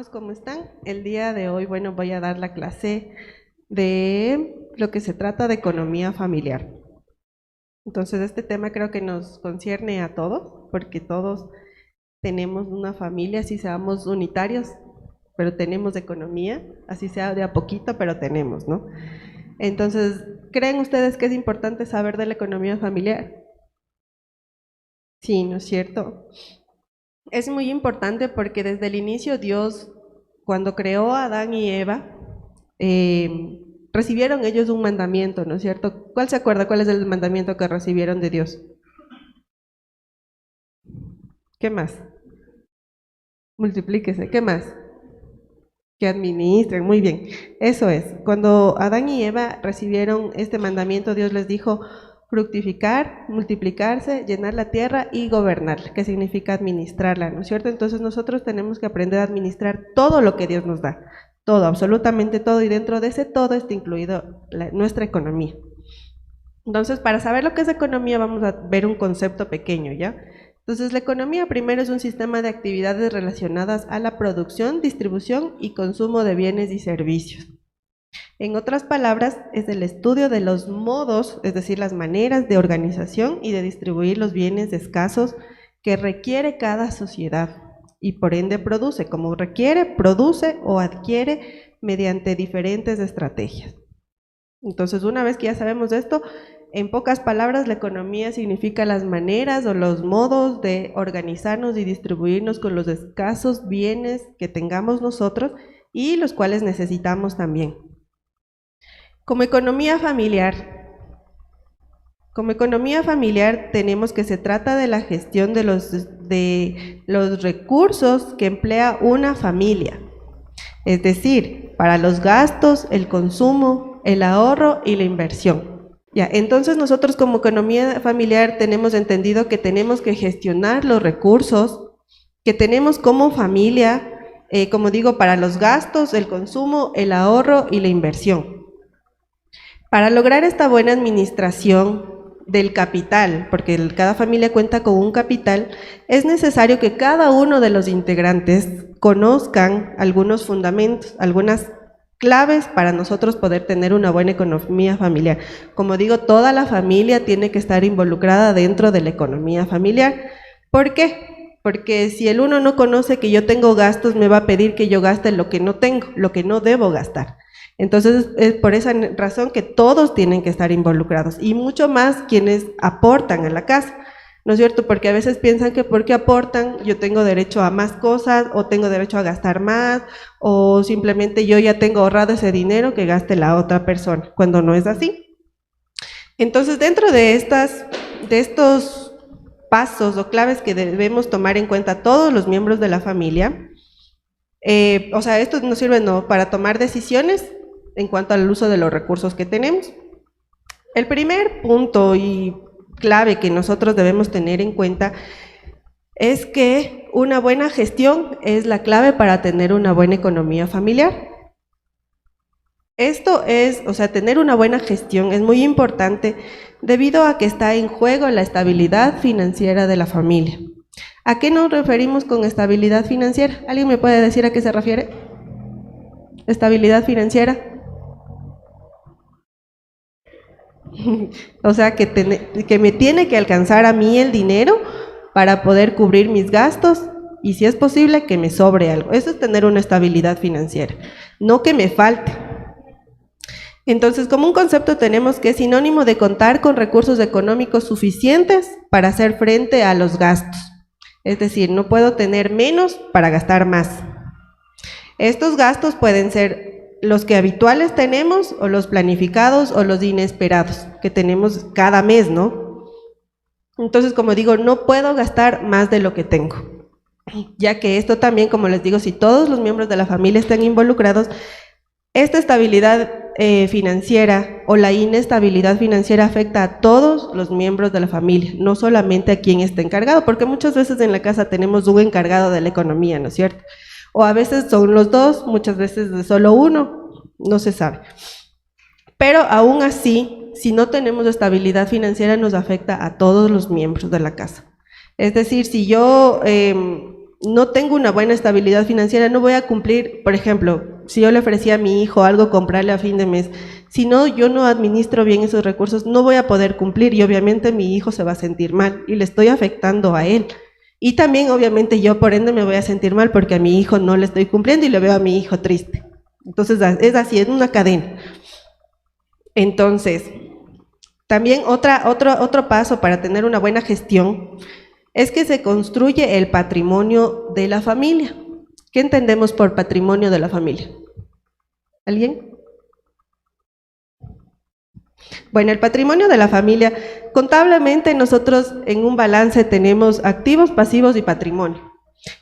todos, ¿cómo están? El día de hoy, bueno, voy a dar la clase de lo que se trata de economía familiar. Entonces, este tema creo que nos concierne a todos, porque todos tenemos una familia, así seamos unitarios, pero tenemos economía, así sea de a poquito, pero tenemos, ¿no? Entonces, ¿creen ustedes que es importante saber de la economía familiar? Sí, ¿no es cierto? Es muy importante porque desde el inicio Dios, cuando creó a Adán y Eva, recibieron ellos un mandamiento, ¿no es cierto? ¿Cuál se acuerda? ¿Cuál es el mandamiento que recibieron de Dios? ¿Qué más? Multiplíquese. ¿Qué más? Que administren, muy bien. Eso es. Cuando Adán y Eva recibieron este mandamiento, Dios les dijo fructificar, multiplicarse, llenar la tierra y gobernar, que significa administrarla, ¿no es cierto? Entonces nosotros tenemos que aprender a administrar todo lo que Dios nos da, todo, absolutamente todo, y dentro de ese todo está incluido nuestra economía. Entonces, para saber lo que es economía, vamos a ver un concepto pequeño, ¿ya? Entonces, la economía primero es un sistema de actividades relacionadas a la producción, distribución y consumo de bienes y servicios. En otras palabras, es el estudio de los modos, es decir, las maneras de organización y de distribuir los bienes escasos que requiere cada sociedad y por ende produce, como requiere, produce o adquiere mediante diferentes estrategias. Entonces, una vez que ya sabemos esto, en pocas palabras, la economía significa las maneras o los modos de organizarnos y distribuirnos con los escasos bienes que tengamos nosotros y los cuales necesitamos también. Como economía familiar tenemos que se trata de la gestión de los recursos que emplea una familia, es decir, para los gastos, el consumo, el ahorro y la inversión. Ya, entonces nosotros como economía familiar tenemos entendido que tenemos que gestionar los recursos que tenemos como familia, como digo, para los gastos, el consumo, el ahorro y la inversión. Para lograr esta buena administración del capital, porque cada familia cuenta con un capital, es necesario que cada uno de los integrantes conozcan algunos fundamentos, algunas claves para nosotros poder tener una buena economía familiar. Como digo, toda la familia tiene que estar involucrada dentro de la economía familiar. ¿Por qué? Porque si el uno no conoce que yo tengo gastos, me va a pedir que yo gaste lo que no tengo, lo que no debo gastar. Entonces, es por esa razón que todos tienen que estar involucrados, y mucho más quienes aportan a la casa, ¿no es cierto? Porque a veces piensan que porque aportan yo tengo derecho a más cosas, o tengo derecho a gastar más, o simplemente yo ya tengo ahorrado ese dinero que gaste la otra persona, cuando no es así. Entonces, dentro de estos pasos o claves que debemos tomar en cuenta todos los miembros de la familia, o sea, esto nos sirve para tomar decisiones en cuanto al uso de los recursos que tenemos. El primer punto y clave que nosotros debemos tener en cuenta es que una buena gestión es la clave para tener una buena economía familiar. Esto es, o sea, tener una buena gestión es muy importante debido a que está en juego la estabilidad financiera de la familia. ¿A qué nos referimos con estabilidad financiera? ¿Alguien me puede decir a qué se refiere? ¿Estabilidad financiera? O sea, que me tiene que alcanzar a mí el dinero para poder cubrir mis gastos y si es posible que me sobre algo. Eso es tener una estabilidad financiera, no que me falte. Entonces, como un concepto tenemos que es sinónimo de contar con recursos económicos suficientes para hacer frente a los gastos. Es decir, no puedo tener menos para gastar más. Estos gastos pueden ser los que habituales tenemos, o los planificados, o los inesperados, que tenemos cada mes, ¿no? Entonces, como digo, no puedo gastar más de lo que tengo, ya que esto también, como les digo, si todos los miembros de la familia están involucrados, esta estabilidad financiera o la inestabilidad financiera afecta a todos los miembros de la familia, no solamente a quien está encargado, porque muchas veces en la casa tenemos un encargado de la economía, ¿no es cierto? O a veces son los dos, muchas veces de solo uno, no se sabe. Pero aún así, si no tenemos estabilidad financiera, nos afecta a todos los miembros de la casa. Es decir, si yo no tengo una buena estabilidad financiera, no voy a cumplir, por ejemplo, si yo le ofrecía a mi hijo algo, comprarle a fin de mes, si no, yo no administro bien esos recursos, no voy a poder cumplir y obviamente mi hijo se va a sentir mal y le estoy afectando a él. Y también obviamente yo por ende me voy a sentir mal porque a mi hijo no le estoy cumpliendo y le veo a mi hijo triste. Entonces es así, es una cadena. Entonces, también otro paso para tener una buena gestión es que se construye el patrimonio de la familia. ¿Qué entendemos por patrimonio de la familia? ¿Alguien? Bueno, el patrimonio de la familia, contablemente nosotros en un balance tenemos activos, pasivos y patrimonio.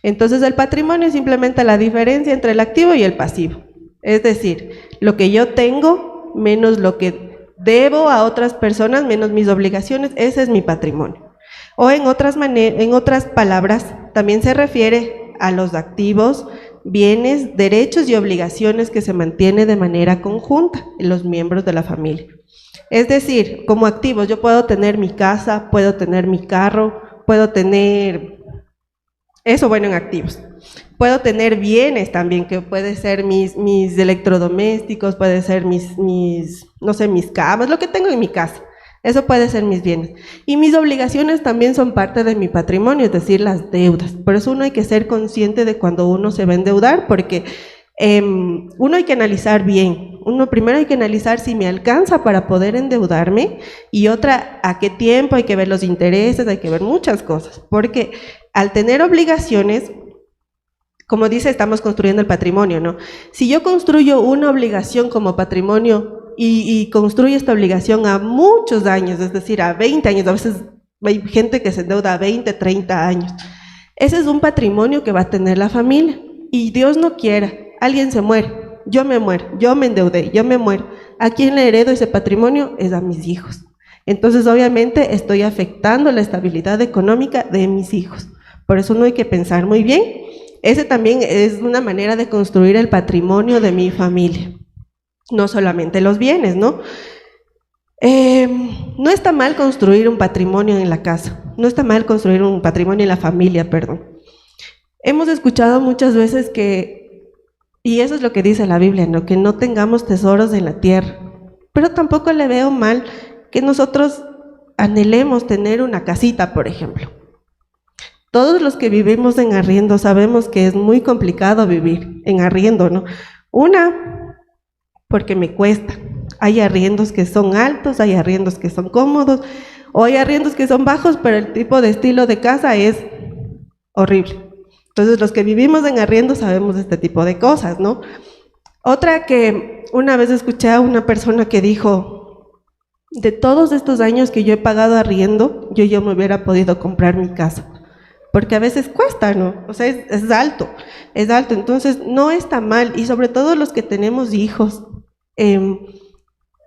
Entonces el patrimonio es simplemente la diferencia entre el activo y el pasivo. Es decir, lo que yo tengo menos lo que debo a otras personas, menos mis obligaciones, ese es mi patrimonio. O en otras palabras, también se refiere a los activos, bienes, derechos y obligaciones que se mantiene de manera conjunta en los miembros de la familia. Es decir, como activos, yo puedo tener mi casa, puedo tener mi carro, puedo tener, eso bueno en activos. Puedo tener bienes también, que puede ser mis electrodomésticos, puede ser no sé, mis camas, lo que tengo en mi casa. Eso puede ser mis bienes. Y mis obligaciones también son parte de mi patrimonio, es decir, las deudas. Por eso uno hay que ser consciente de cuando uno se va a endeudar, porque uno hay que analizar bien. Uno primero hay que analizar si me alcanza para poder endeudarme, y otra, a qué tiempo, hay que ver los intereses, hay que ver muchas cosas. Porque al tener obligaciones, como dice, estamos construyendo el patrimonio, ¿no? Si yo construyo una obligación como patrimonio y construyo esta obligación a muchos años, es decir, a 20 años, a veces hay gente que se endeuda a 20, 30 años, ese es un patrimonio que va a tener la familia, y Dios no quiera, alguien se muere, yo me muero, yo me endeudé, yo me muero, ¿a quién le heredo ese patrimonio? Es a mis hijos. Entonces obviamente estoy afectando la estabilidad económica de mis hijos, por eso no hay que pensar muy bien. Ese también es una manera de construir el patrimonio de mi familia, no solamente los bienes, ¿no? No está mal construir un patrimonio en la casa, no está mal construir un patrimonio en la familia, perdón. Hemos escuchado muchas veces que, y eso es lo que dice la Biblia, ¿no? Que no tengamos tesoros en la tierra, pero tampoco le veo mal que nosotros anhelemos tener una casita, por ejemplo. Todos los que vivimos en arriendo sabemos que es muy complicado vivir en arriendo, ¿no? Una, porque me cuesta. Hay arriendos que son altos, hay arriendos que son cómodos, o hay arriendos que son bajos, pero el tipo de estilo de casa es horrible. Entonces los que vivimos en arriendo sabemos este tipo de cosas, ¿no? Otra que una vez escuché a una persona que dijo, de todos estos años que yo he pagado arriendo, yo me hubiera podido comprar mi casa. Porque a veces cuesta, ¿no? O sea, es alto, entonces no está mal, y sobre todo los que tenemos hijos,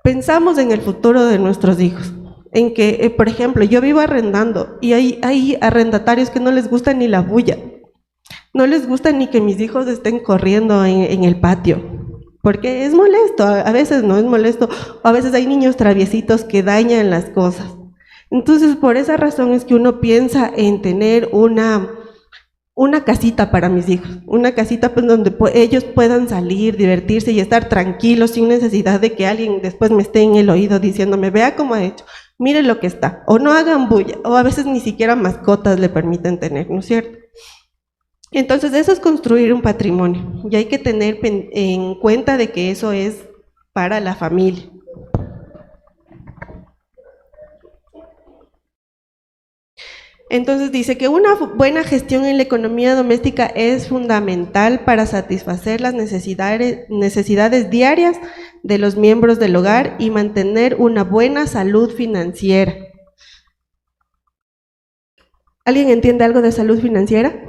pensamos en el futuro de nuestros hijos, en que, por ejemplo, yo vivo arrendando, y hay arrendatarios que no les gusta ni la bulla, no les gusta ni que mis hijos estén corriendo en el patio, porque es molesto, a veces no es molesto, o a veces hay niños traviesitos que dañan las cosas. Entonces, por esa razón es que uno piensa en tener una casita para mis hijos, una casita pues donde ellos puedan salir, divertirse y estar tranquilos sin necesidad de que alguien después me esté en el oído diciéndome, vea cómo ha hecho, mire lo que está, o no hagan bulla, o a veces ni siquiera mascotas le permiten tener, ¿no es cierto? Entonces, eso es construir un patrimonio, y hay que tener en cuenta de que eso es para la familia. Entonces dice que una buena gestión en la economía doméstica es fundamental para satisfacer las necesidades diarias de los miembros del hogar y mantener una buena salud financiera. ¿Alguien entiende algo de salud financiera?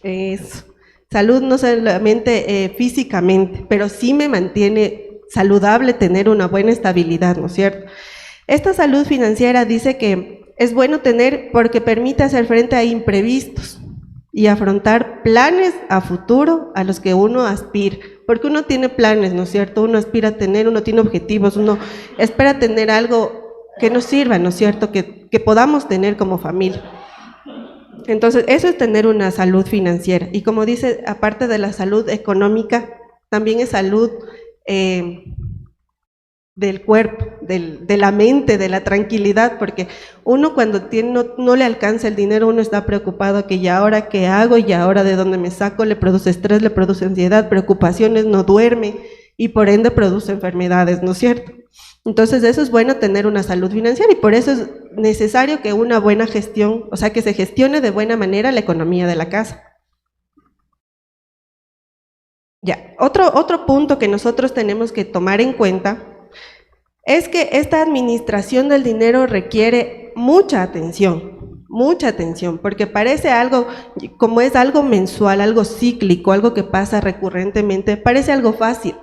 Eso. Salud no solamente físicamente, pero sí me mantiene saludable tener una buena estabilidad, ¿no es cierto? Esta salud financiera dice que es bueno tener porque permite hacer frente a imprevistos y afrontar planes a futuro a los que uno aspira, porque uno tiene planes, ¿no es cierto? Uno aspira a tener, uno tiene objetivos, uno espera tener algo que nos sirva, ¿no es cierto? Que podamos tener como familia. Entonces, eso es tener una salud financiera. Y como dice, aparte de la salud económica, también es salud del cuerpo, de la mente, de la tranquilidad, porque uno cuando no le alcanza el dinero, uno está preocupado que ya ahora qué hago, y ahora de dónde me saco, le produce estrés, le produce ansiedad, preocupaciones, no duerme y por ende produce enfermedades, ¿no es cierto? Entonces eso es bueno tener una salud financiera y por eso es necesario que una buena gestión, o sea que se gestione de buena manera la economía de la casa. Ya, otro punto que nosotros tenemos que tomar en cuenta es que esta administración del dinero requiere mucha atención, porque parece algo, como es algo mensual, algo cíclico, algo que pasa recurrentemente, parece algo fácil,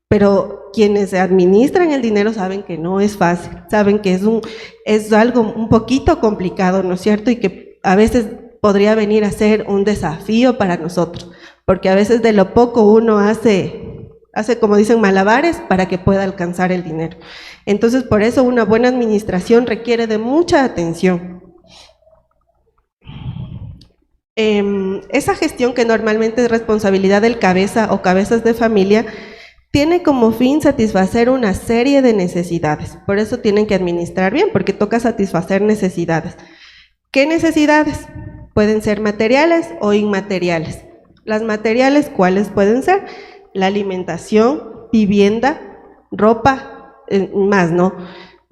pero quienes administran el dinero saben que no es fácil, saben que es algo un poquito complicado, ¿no es cierto? Y que a veces podría venir a ser un desafío para nosotros, porque a veces de lo poco uno hace como dicen malabares para que pueda alcanzar el dinero. Entonces por eso una buena administración requiere de mucha atención. Esa gestión que normalmente es responsabilidad del cabeza o cabezas de familia tiene como fin satisfacer una serie de necesidades, por eso tienen que administrar bien, porque toca satisfacer necesidades. ¿Qué necesidades? Pueden ser materiales o inmateriales. Las materiales, ¿cuáles pueden ser? La alimentación, vivienda, ropa, más, ¿no?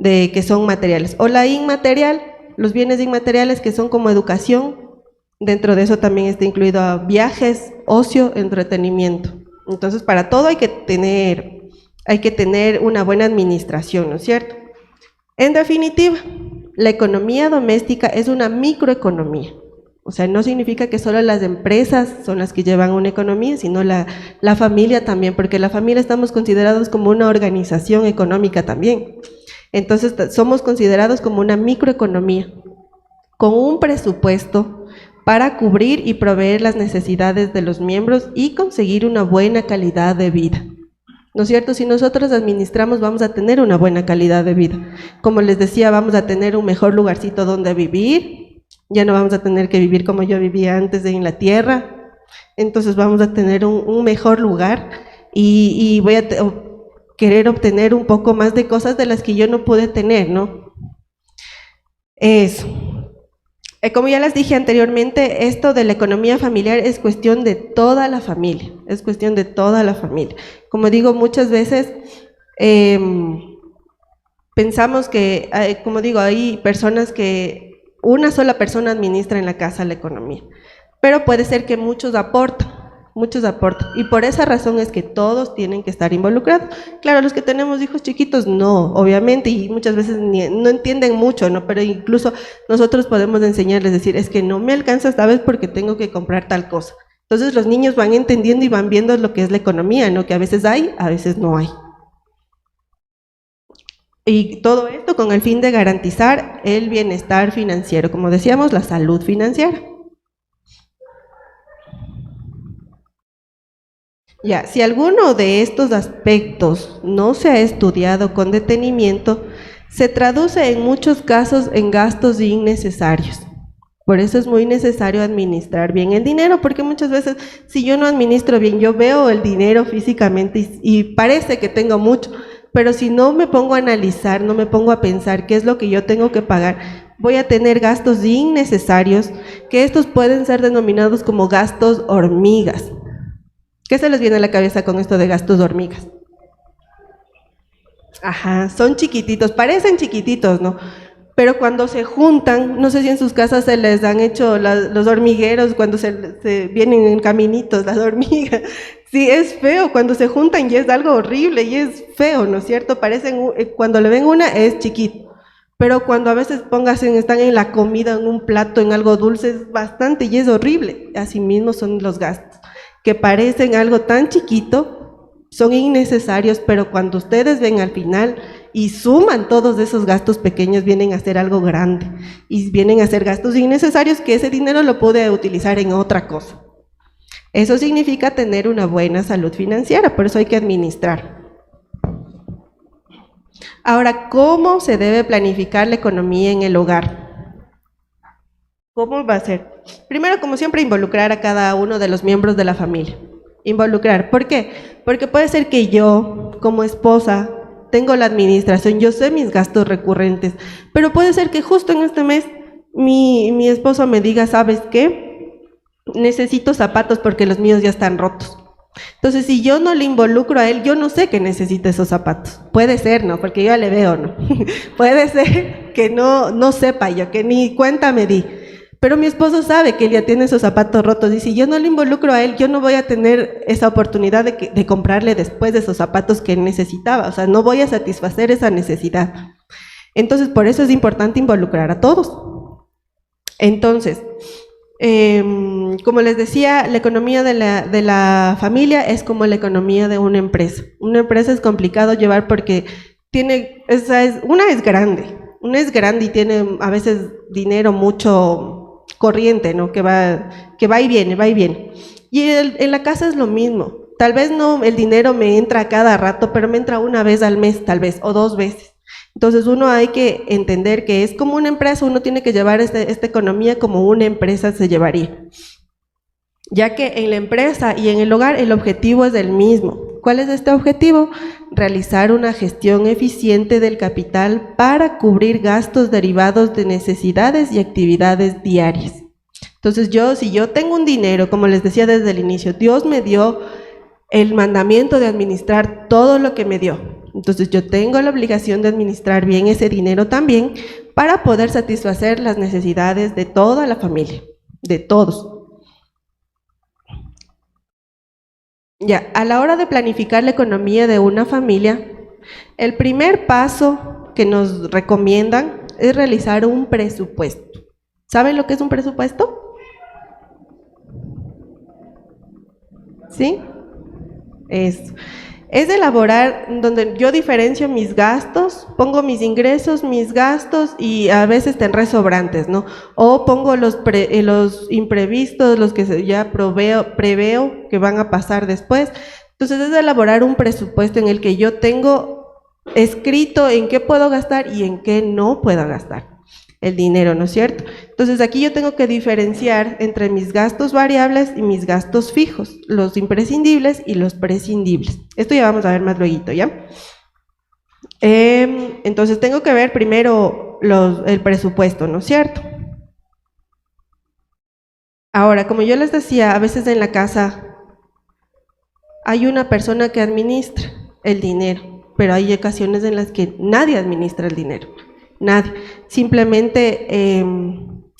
Que son materiales. O la inmaterial, los bienes inmateriales que son como educación, dentro de eso también está incluido viajes, ocio, entretenimiento. Entonces, para todo hay que tener una buena administración, ¿no es cierto? En definitiva, la economía doméstica es una microeconomía. O sea, no significa que solo las empresas son las que llevan una economía, sino la familia también, porque la familia estamos considerados como una organización económica también. Entonces, somos considerados como una microeconomía, con un presupuesto para cubrir y proveer las necesidades de los miembros y conseguir una buena calidad de vida. ¿No es cierto? Si nosotros administramos, vamos a tener una buena calidad de vida. Como les decía, vamos a tener un mejor lugarcito donde vivir, ya no vamos a tener que vivir como yo vivía antes en la tierra, entonces vamos a tener un mejor lugar y voy a querer obtener un poco más de cosas de las que yo no pude tener, ¿no? Eso. Como ya les dije anteriormente, esto de la economía familiar es cuestión de toda la familia, es cuestión de toda la familia. Como digo, muchas veces pensamos que, como digo, hay personas que una sola persona administra en la casa la economía, pero puede ser que muchos aportan, y por esa razón es que todos tienen que estar involucrados. Claro, los que tenemos hijos chiquitos no, obviamente, y muchas veces no entienden mucho, ¿no? Pero incluso nosotros podemos enseñarles, decir, es que no me alcanza esta vez porque tengo que comprar tal cosa. Entonces los niños van entendiendo y van viendo lo que es la economía, ¿no? Que a veces hay, a veces no hay. Y todo esto con el fin de garantizar el bienestar financiero, como decíamos, la salud financiera. Ya, si alguno de estos aspectos no se ha estudiado con detenimiento, se traduce en muchos casos en gastos innecesarios. Por eso es muy necesario administrar bien el dinero, porque muchas veces si yo no administro bien, yo veo el dinero físicamente y parece que tengo mucho, pero si no me pongo a analizar, no me pongo a pensar qué es lo que yo tengo que pagar, voy a tener gastos innecesarios, que estos pueden ser denominados como gastos hormigas. ¿Qué se les viene a la cabeza con esto de gastos hormigas? Ajá, son chiquititos, parecen chiquititos, ¿no? Pero cuando se juntan, no sé si en sus casas se les han hecho los hormigueros, cuando se vienen en caminitos, las hormigas. Sí, es feo, cuando se juntan y es algo horrible y es feo, ¿no es cierto? Parecen, cuando le ven una es chiquito, pero cuando a veces están en la comida, en un plato, en algo dulce, es bastante y es horrible. Así mismo son los gastos, que parecen algo tan chiquito, son innecesarios, pero cuando ustedes ven al final y suman todos esos gastos pequeños, vienen a ser algo grande, y vienen a ser gastos innecesarios que ese dinero lo puede utilizar en otra cosa. Eso significa tener una buena salud financiera, por eso hay que administrar. Ahora, ¿cómo se debe planificar la economía en el hogar? ¿Cómo va a ser? Primero, como siempre, involucrar a cada uno de los miembros de la familia. Involucrar. ¿Por qué? Porque puede ser que yo, como esposa, tengo la administración, yo sé mis gastos recurrentes, pero puede ser que justo en este mes mi esposo me diga, ¿sabes qué? Necesito zapatos porque los míos ya están rotos. Entonces, si yo no le involucro a él, yo no sé que necesita esos zapatos. Puede ser, ¿no? Porque yo ya le veo, ¿no? Puede ser que no sepa yo, que ni cuenta me di. Pero mi esposo sabe que él ya tiene esos zapatos rotos y si yo no le involucro a él, yo no voy a tener esa oportunidad de comprarle después de esos zapatos que él necesitaba. O sea, no voy a satisfacer esa necesidad. Entonces, por eso es importante involucrar a todos. Entonces, como les decía, la economía de la familia es como la economía de una empresa. Una empresa es complicado llevar porque una es grande y tiene a veces dinero mucho corriente, ¿no? Que va y viene, va y viene. Y en la casa es lo mismo. Tal vez no el dinero me entra a cada rato, pero me entra una vez al mes, tal vez, o 2 veces. Entonces uno hay que entender que es como una empresa, uno tiene que llevar esta economía como una empresa se llevaría. Ya que en la empresa y en el hogar el objetivo es el mismo. ¿Cuál es este objetivo? Realizar una gestión eficiente del capital para cubrir gastos derivados de necesidades y actividades diarias. Entonces si yo tengo un dinero, como les decía desde el inicio, Dios me dio el mandamiento de administrar todo lo que me dio. Entonces yo tengo la obligación de administrar bien ese dinero también para poder satisfacer las necesidades de toda la familia, de todos. Ya, a la hora de planificar la economía de una familia, el primer paso que nos recomiendan es realizar un presupuesto. ¿Saben lo que es un presupuesto? ¿Sí? Eso. Es elaborar donde yo diferencio mis gastos, pongo mis ingresos, mis gastos y a veces tendré sobrantes, ¿no? O pongo los imprevistos, los que ya preveo que van a pasar después. Entonces es elaborar un presupuesto en el que yo tengo escrito en qué puedo gastar y en qué no puedo gastar el dinero, ¿no es cierto? Entonces aquí yo tengo que diferenciar entre mis gastos variables y mis gastos fijos, los imprescindibles y los prescindibles. Esto ya vamos a ver más luego, ¿ya? Entonces tengo que ver primero el presupuesto, ¿no es cierto? Ahora, como yo les decía, a veces en la casa hay una persona que administra el dinero, pero hay ocasiones en las que nadie administra el dinero. Nadie, simplemente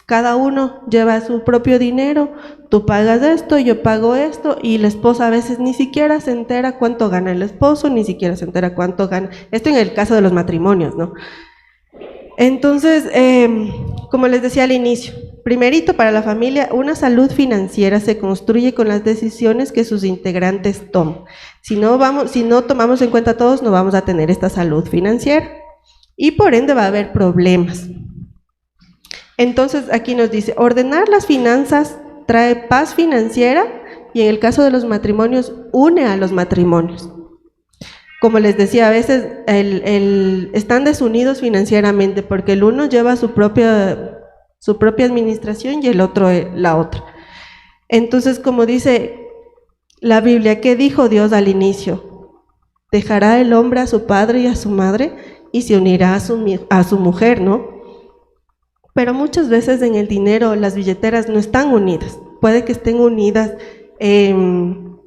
cada uno lleva su propio dinero, tú pagas esto, yo pago esto, y la esposa a veces ni siquiera se entera cuánto gana el esposo, ni siquiera se entera cuánto gana, esto en el caso de los matrimonios, ¿no? Entonces, como les decía al inicio, primerito para la familia, una salud financiera se construye con las decisiones que sus integrantes toman. Si no tomamos en cuenta todos, no vamos a tener esta salud financiera. Y por ende va a haber problemas. Entonces aquí nos dice, ordenar las finanzas trae paz financiera y en el caso de los matrimonios, une a los matrimonios. Como les decía, a veces están desunidos financieramente porque el uno lleva su propia administración y el otro la otra. Entonces, como dice la Biblia, ¿qué dijo Dios al inicio? Dejará el hombre a su padre y a su madre y se unirá a su mujer, ¿no? Pero muchas veces en el dinero las billeteras no están unidas. Puede que estén unidas en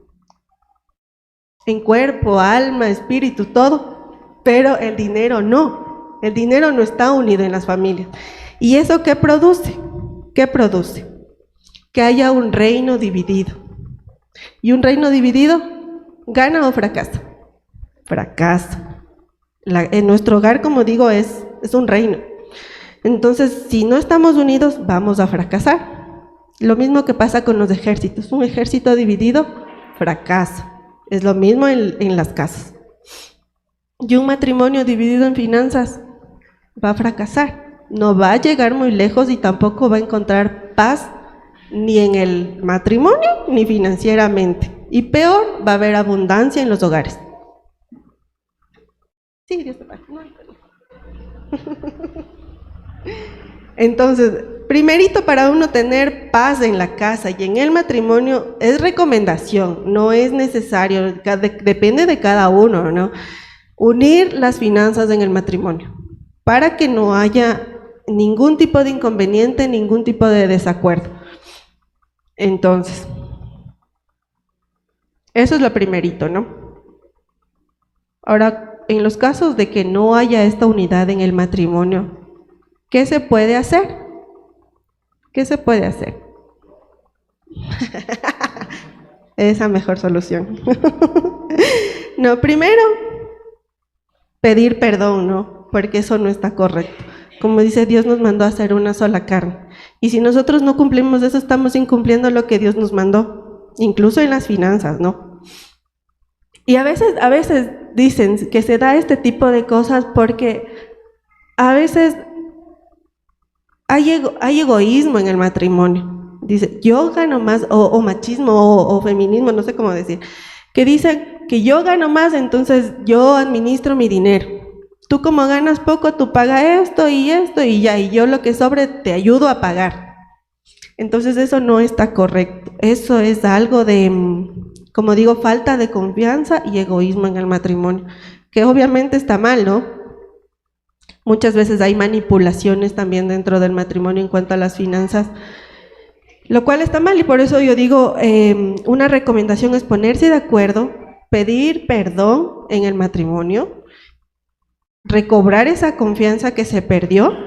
cuerpo, alma, espíritu, todo, pero el dinero no. El dinero no está unido en las familias. ¿Y eso qué produce? ¿Qué produce? Que haya un reino dividido. ¿Y un reino dividido gana o fracasa? Fracasa. En nuestro hogar, como digo, es un reino. Entonces, si no estamos unidos, vamos a fracasar. Lo mismo que pasa con los ejércitos. Un ejército dividido fracasa. Es lo mismo en las casas. Y un matrimonio dividido en finanzas va a fracasar. No va a llegar muy lejos y tampoco va a encontrar paz ni en el matrimonio ni financieramente. Y peor, va a haber abundancia en los hogares. Sí, Dios te pague. No. Entonces, primerito para uno tener paz en la casa y en el matrimonio es recomendación, no es necesario, depende de cada uno, ¿no? Unir las finanzas en el matrimonio para que no haya ningún tipo de inconveniente, ningún tipo de desacuerdo. Entonces, eso es lo primerito, ¿no? Ahora, en los casos de que no haya esta unidad en el matrimonio, ¿qué se puede hacer? ¿Qué se puede hacer? Esa mejor solución. No, primero, pedir perdón, ¿no? Porque eso no está correcto. Como dice, Dios nos mandó a hacer una sola carne. Y si nosotros no cumplimos eso, estamos incumpliendo lo que Dios nos mandó, incluso en las finanzas, ¿no? Y a veces dicen que se da este tipo de cosas porque a veces hay egoísmo en el matrimonio. Dice, yo gano más, o machismo, o feminismo, no sé cómo decir, que dicen que yo gano más, entonces yo administro mi dinero. Tú como ganas poco, tú pagas esto y ya, y yo lo que sobre te ayudo a pagar. Entonces eso no está correcto. Eso es algo de, como digo, falta de confianza y egoísmo en el matrimonio, que obviamente está mal, ¿no? Muchas veces hay manipulaciones también dentro del matrimonio en cuanto a las finanzas, lo cual está mal, y por eso yo digo, una recomendación es ponerse de acuerdo, pedir perdón en el matrimonio, recobrar esa confianza que se perdió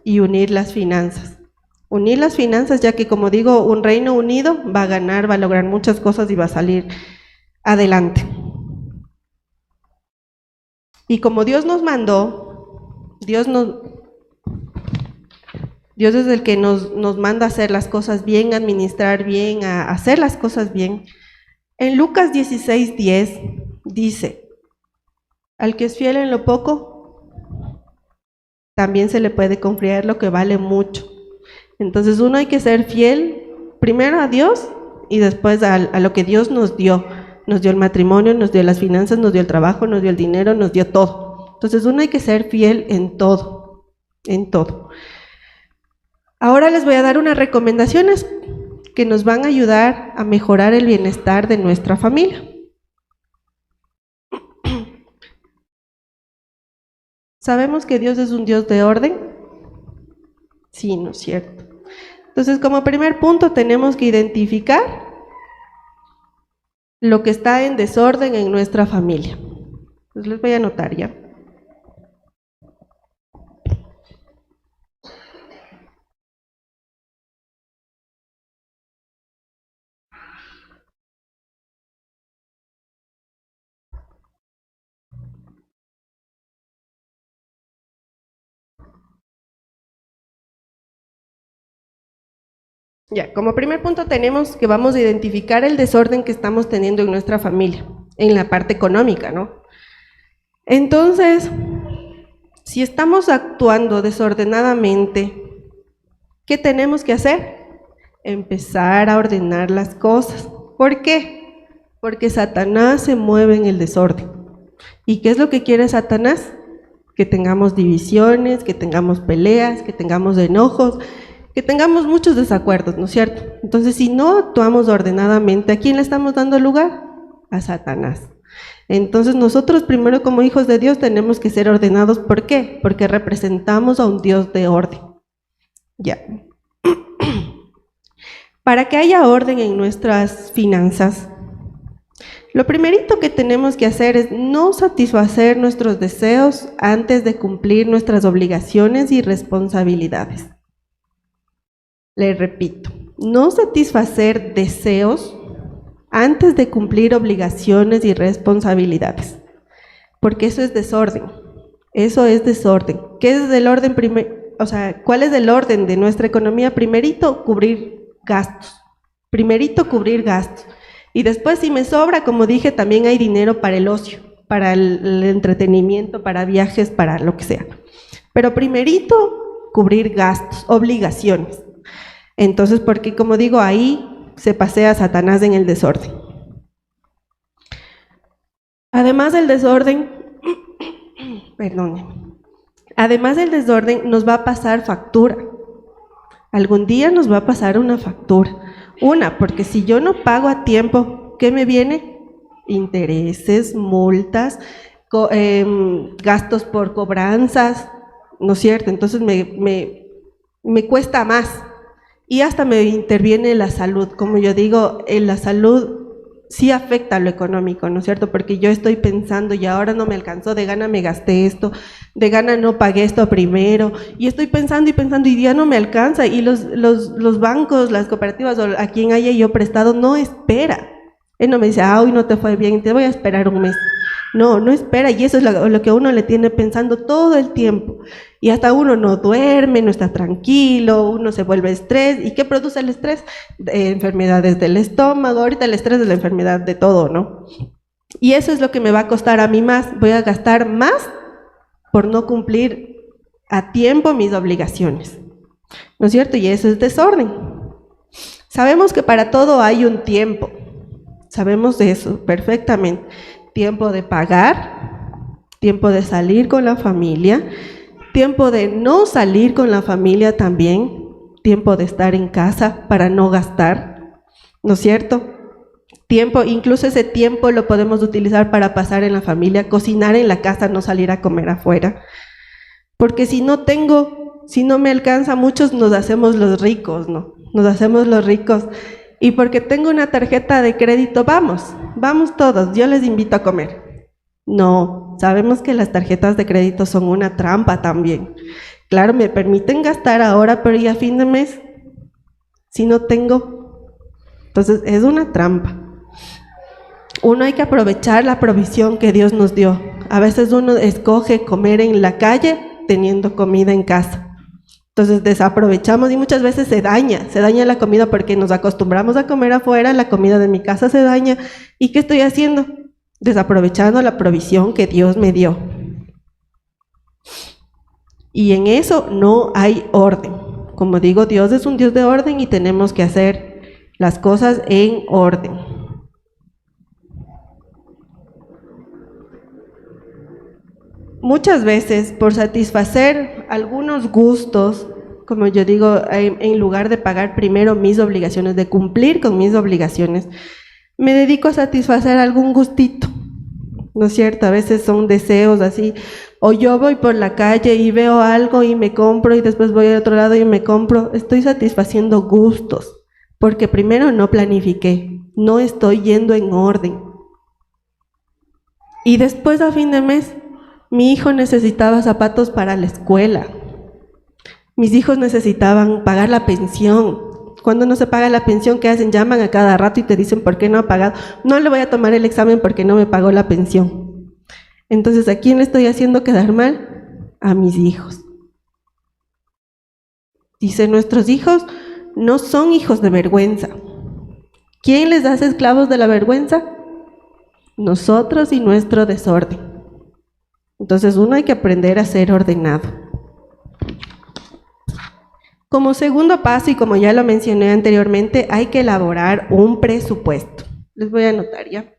y unir las finanzas. Unir las finanzas, ya que, como digo, un reino unido va a ganar, va a lograr muchas cosas y va a salir adelante. Y como Dios nos mandó, Dios es el que nos manda a hacer las cosas bien, a administrar bien, a hacer las cosas bien. En Lucas 16:10 dice, al que es fiel en lo poco, también se le puede confiar lo que vale mucho. Entonces uno hay que ser fiel primero a Dios y después a lo que Dios nos dio. Nos dio el matrimonio, nos dio las finanzas, nos dio el trabajo, nos dio el dinero, nos dio todo. Entonces uno hay que ser fiel en todo, en todo. Ahora les voy a dar unas recomendaciones que nos van a ayudar a mejorar el bienestar de nuestra familia. ¿Sabemos que Dios es un Dios de orden? Sí, ¿no es cierto? Entonces, como primer punto, tenemos que identificar lo que está en desorden en nuestra familia. Entonces, les voy a anotar ya. Ya, como primer punto tenemos que vamos a identificar el desorden que estamos teniendo en nuestra familia, en la parte económica, ¿no? Entonces, si estamos actuando desordenadamente, ¿qué tenemos que hacer? Empezar a ordenar las cosas. ¿Por qué? Porque Satanás se mueve en el desorden. ¿Y qué es lo que quiere Satanás? Que tengamos divisiones, que tengamos peleas, que tengamos enojos, que tengamos muchos desacuerdos, ¿no es cierto? Entonces, si no actuamos ordenadamente, ¿a quién le estamos dando lugar? A Satanás. Entonces, nosotros primero como hijos de Dios tenemos que ser ordenados. ¿Por qué? Porque representamos a un Dios de orden. Ya. Para que haya orden en nuestras finanzas, lo primerito que tenemos que hacer es no satisfacer nuestros deseos antes de cumplir nuestras obligaciones y responsabilidades. Le repito, no satisfacer deseos antes de cumplir obligaciones y responsabilidades, porque eso es desorden. Eso es desorden. ¿Qué es el orden ¿cuál es el orden de nuestra economía? Primerito, cubrir gastos. Primerito, cubrir gastos. Y después, si me sobra, como dije, también hay dinero para el ocio, para el entretenimiento, para viajes, para lo que sea. Pero primerito, cubrir gastos, obligaciones. Entonces, porque como digo, ahí se pasea Satanás en el desorden. Además del desorden, perdón, además del desorden nos va a pasar factura. Algún día nos va a pasar una factura. Porque si yo no pago a tiempo, ¿qué me viene? Intereses, multas, gastos por cobranzas, ¿no es cierto? Entonces me cuesta más. Y hasta me interviene la salud. Como yo digo, la salud sí afecta a lo económico, ¿no es cierto? Porque yo estoy pensando, y ahora no me alcanzó, de gana me gasté esto, de gana no pagué esto primero, y estoy pensando y ya no me alcanza, y los bancos, las cooperativas, o a quien haya yo prestado, no espera. Él no me dice, hoy no te fue bien, te voy a esperar un mes. No espera, y eso es lo que uno le tiene pensando todo el tiempo. Y hasta uno no duerme, no está tranquilo, uno se vuelve estrés. ¿Y qué produce el estrés? Enfermedades del estómago, ahorita el estrés es la enfermedad de todo, ¿no? Y eso es lo que me va a costar a mí más. Voy a gastar más por no cumplir a tiempo mis obligaciones, ¿no es cierto? Y eso es desorden. Sabemos que para todo hay un tiempo. Sabemos de eso perfectamente. Tiempo de pagar, tiempo de salir con la familia, tiempo de no salir con la familia también, tiempo de estar en casa para no gastar, ¿no es cierto? Tiempo, incluso ese tiempo lo podemos utilizar para pasar en la familia, cocinar en la casa, no salir a comer afuera. Porque si no me alcanza, muchos nos hacemos los ricos, ¿no? Nos hacemos los ricos. Y porque tengo una tarjeta de crédito, vamos todos, yo les invito a comer. No, sabemos que las tarjetas de crédito son una trampa también. Claro, me permiten gastar ahora, pero ya a fin de mes, si no tengo, entonces es una trampa. Uno hay que aprovechar la provisión que Dios nos dio. A veces uno escoge comer en la calle teniendo comida en casa. Entonces desaprovechamos y muchas veces se daña la comida porque nos acostumbramos a comer afuera, la comida de mi casa se daña. ¿Y qué estoy haciendo? Desaprovechando la provisión que Dios me dio. Y en eso no hay orden. Como digo, Dios es un Dios de orden y tenemos que hacer las cosas en orden. Muchas veces, por satisfacer algunos gustos, como yo digo, en lugar de pagar primero mis obligaciones, de cumplir con mis obligaciones, me dedico a satisfacer algún gustito, ¿no es cierto? A veces son deseos así, o yo voy por la calle y veo algo y me compro, y después voy al otro lado y me compro. Estoy satisfaciendo gustos, porque primero no planifiqué, no estoy yendo en orden. Y después a fin de mes, mi hijo necesitaba zapatos para la escuela. Mis hijos necesitaban pagar la pensión. Cuando no se paga la pensión, ¿qué hacen? Llaman a cada rato y te dicen, ¿por qué no ha pagado? No le voy a tomar el examen porque no me pagó la pensión. Entonces, ¿a quién le estoy haciendo quedar mal? A mis hijos. Dice, nuestros hijos no son hijos de vergüenza. ¿Quién les hace esclavos de la vergüenza? Nosotros y nuestro desorden. Entonces uno hay que aprender a ser ordenado. Como segundo paso, y como ya lo mencioné anteriormente, hay que elaborar un presupuesto. Les voy a anotar ya.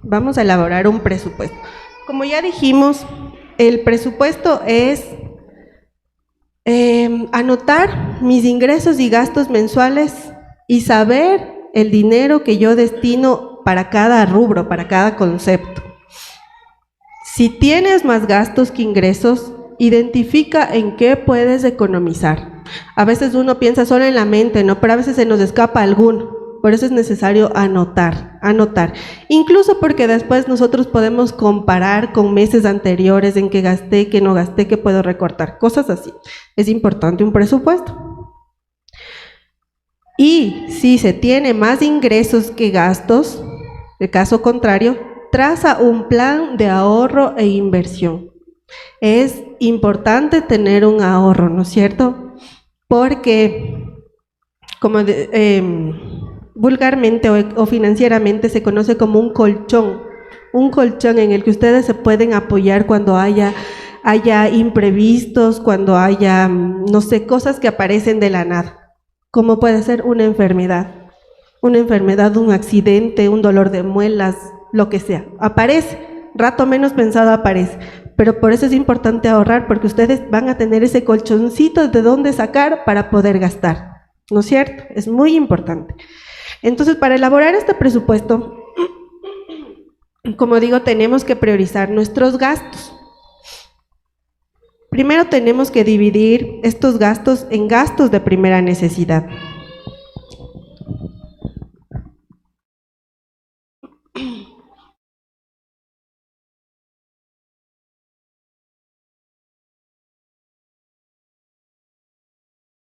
Vamos a elaborar un presupuesto. Como ya dijimos, el presupuesto es anotar mis ingresos y gastos mensuales y saber el dinero que yo destino para cada rubro, para cada concepto. Si tienes más gastos que ingresos, identifica en qué puedes economizar. A veces uno piensa solo en la mente, ¿no? Pero a veces se nos escapa alguno. Por eso es necesario anotar. Incluso porque después nosotros podemos comparar con meses anteriores en qué gasté, qué no gasté, qué puedo recortar, cosas así. Es importante un presupuesto. Y si se tiene más ingresos que gastos, de caso contrario, traza un plan de ahorro e inversión. Es importante tener un ahorro, ¿no es cierto? Porque, como vulgarmente o financieramente se conoce como un colchón en el que ustedes se pueden apoyar cuando haya imprevistos, cuando haya, no sé, cosas que aparecen de la nada, como puede ser una enfermedad, un accidente, un dolor de muelas, lo que sea, aparece, rato menos pensado aparece, pero por eso es importante ahorrar, porque ustedes van a tener ese colchoncito de dónde sacar para poder gastar, ¿no es cierto? Es muy importante. Entonces, para elaborar este presupuesto, como digo, tenemos que priorizar nuestros gastos. Primero tenemos que dividir estos gastos en gastos de primera necesidad.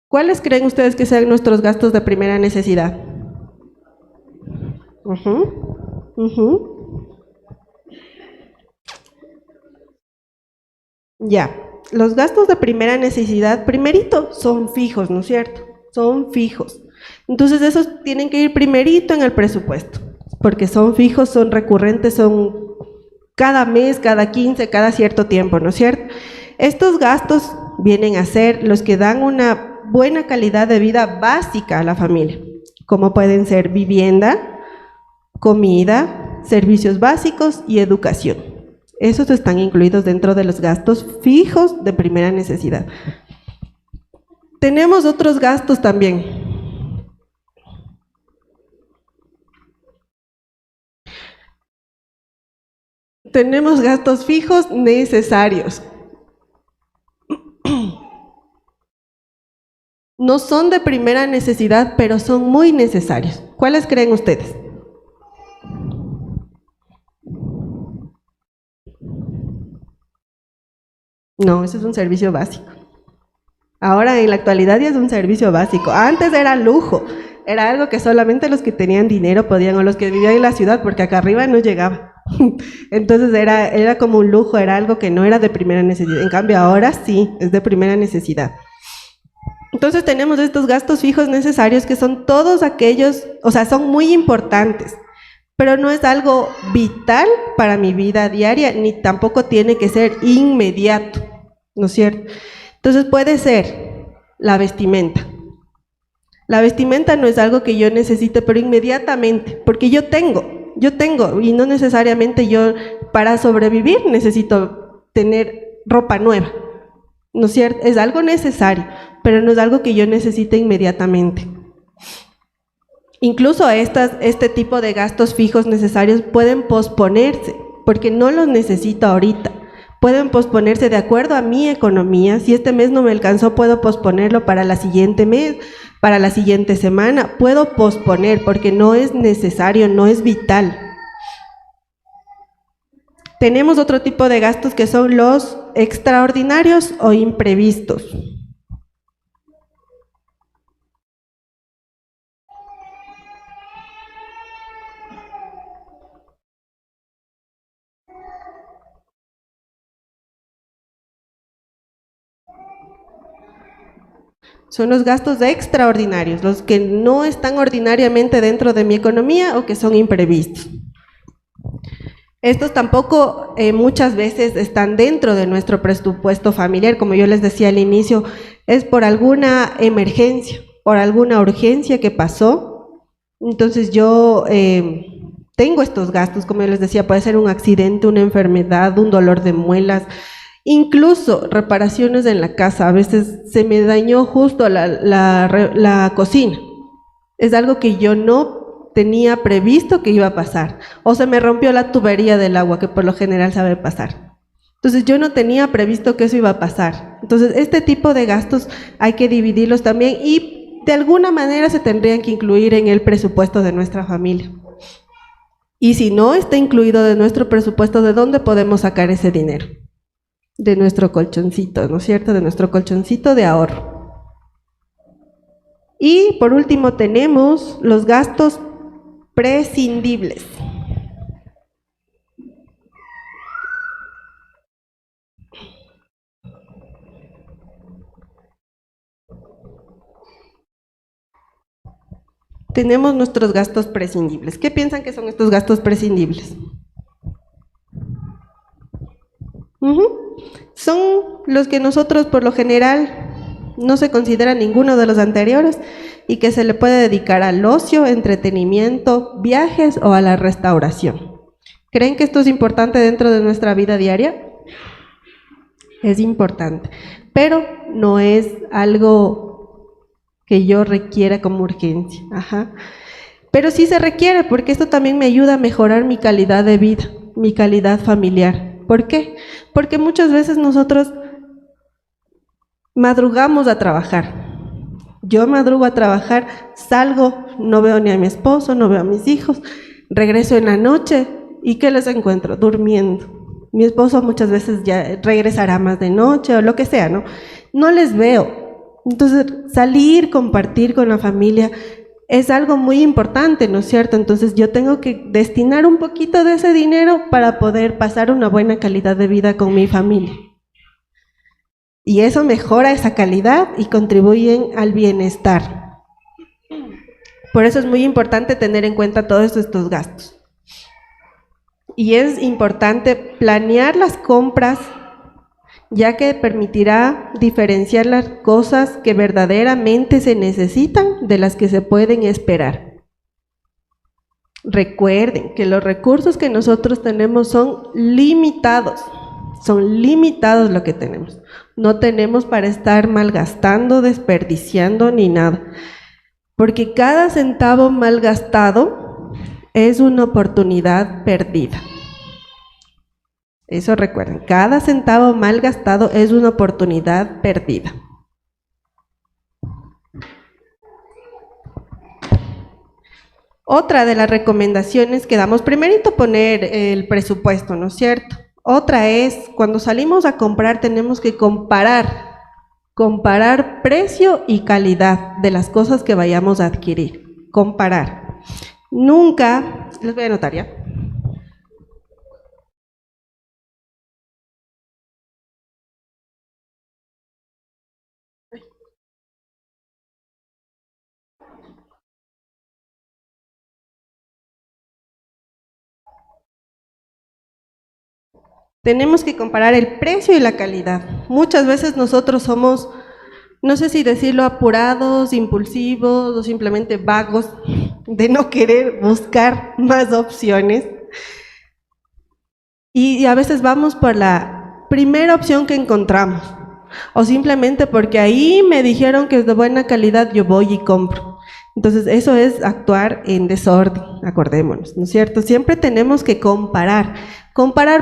¿Cuáles creen ustedes que sean nuestros gastos de primera necesidad? Ujú, ujú. Ya, los gastos de primera necesidad, primerito, son fijos, ¿no es cierto? Son fijos. Entonces esos tienen que ir primerito en el presupuesto, porque son fijos, son recurrentes, son cada mes, cada 15, cada cierto tiempo, ¿no es cierto? Estos gastos vienen a ser los que dan una buena calidad de vida básica a la familia, como pueden ser vivienda, comida, servicios básicos y educación. Esos están incluidos dentro de los gastos fijos de primera necesidad. Tenemos otros gastos también. Tenemos gastos fijos necesarios. No son de primera necesidad, pero son muy necesarios. ¿Cuáles creen ustedes? No, eso es un servicio básico. Ahora en la actualidad ya es un servicio básico. Antes era lujo, era algo que solamente los que tenían dinero podían, o los que vivían en la ciudad, porque acá arriba no llegaba. Entonces era como un lujo, era algo que no era de primera necesidad. En cambio ahora sí, es de primera necesidad. Entonces tenemos estos gastos fijos necesarios que son todos aquellos, o sea, son muy importantes, pero no es algo vital para mi vida diaria, ni tampoco tiene que ser inmediato, ¿no es cierto? Entonces puede ser la vestimenta. La vestimenta no es algo que yo necesite, pero inmediatamente, porque yo tengo, y no necesariamente yo para sobrevivir necesito tener ropa nueva, ¿no es cierto? Es algo necesario, pero no es algo que yo necesite inmediatamente. Incluso este tipo de gastos fijos necesarios pueden posponerse, porque no los necesito ahorita. Pueden posponerse de acuerdo a mi economía. Si este mes no me alcanzó, puedo posponerlo para el siguiente mes, para la siguiente semana. Puedo posponer porque no es necesario, no es vital. Tenemos otro tipo de gastos que son los extraordinarios o imprevistos. Son los gastos extraordinarios, los que no están ordinariamente dentro de mi economía o que son imprevistos. Estos tampoco muchas veces están dentro de nuestro presupuesto familiar, como yo les decía al inicio, es por alguna emergencia, por alguna urgencia que pasó. Entonces yo tengo estos gastos, como yo les decía, puede ser un accidente, una enfermedad, un dolor de muelas, incluso reparaciones en la casa. A veces se me dañó justo la cocina, es algo que yo no tenía previsto que iba a pasar, o se me rompió la tubería del agua, que por lo general sabe pasar. Entonces yo no tenía previsto que eso iba a pasar. Entonces este tipo de gastos hay que dividirlos también y de alguna manera se tendrían que incluir en el presupuesto de nuestra familia. Y si no está incluido de nuestro presupuesto, ¿de dónde podemos sacar ese dinero? De nuestro colchoncito, ¿no es cierto? De nuestro colchoncito de ahorro. Y por último tenemos los gastos prescindibles. Tenemos nuestros gastos prescindibles. ¿Qué piensan que son estos gastos prescindibles? Son los que nosotros por lo general no se considera ninguno de los anteriores y que se le puede dedicar al ocio, entretenimiento, viajes o a la restauración. ¿Creen que esto es importante dentro de nuestra vida diaria? Es importante, pero no es algo que yo requiera como urgencia. Ajá. Pero sí se requiere, porque esto también me ayuda a mejorar mi calidad de vida, mi calidad familiar. ¿Por qué? Porque muchas veces nosotros madrugamos a trabajar. Yo madrugo a trabajar, salgo, no veo ni a mi esposo, no veo a mis hijos, regreso en la noche, ¿y qué les encuentro? Durmiendo. Mi esposo muchas veces ya regresará más de noche o lo que sea, ¿no? No les veo. Entonces, salir, compartir con la familia es algo muy importante, ¿no es cierto? Entonces, yo tengo que destinar un poquito de ese dinero para poder pasar una buena calidad de vida con mi familia. Y eso mejora esa calidad y contribuyen al bienestar. Por eso es muy importante tener en cuenta todos estos gastos. Y es importante planear las compras, ya que permitirá diferenciar las cosas que verdaderamente se necesitan de las que se pueden esperar. Recuerden que los recursos que nosotros tenemos son limitados lo que tenemos. No tenemos para estar malgastando, desperdiciando ni nada, porque cada centavo malgastado es una oportunidad perdida. Eso recuerden, cada centavo mal gastado es una oportunidad perdida. Otra de las recomendaciones que damos, primerito poner el presupuesto, ¿no es cierto? Otra es, cuando salimos a comprar tenemos que comparar precio y calidad de las cosas que vayamos a adquirir, comparar. Nunca, les voy a anotar ya. Tenemos que comparar el precio y la calidad. Muchas veces nosotros somos, no sé si decirlo, apurados, impulsivos o simplemente vagos de no querer buscar más opciones. Y a veces vamos por la primera opción que encontramos, o simplemente porque ahí me dijeron que es de buena calidad, yo voy y compro. Entonces eso es actuar en desorden, acordémonos, ¿no es cierto? Siempre tenemos que comparar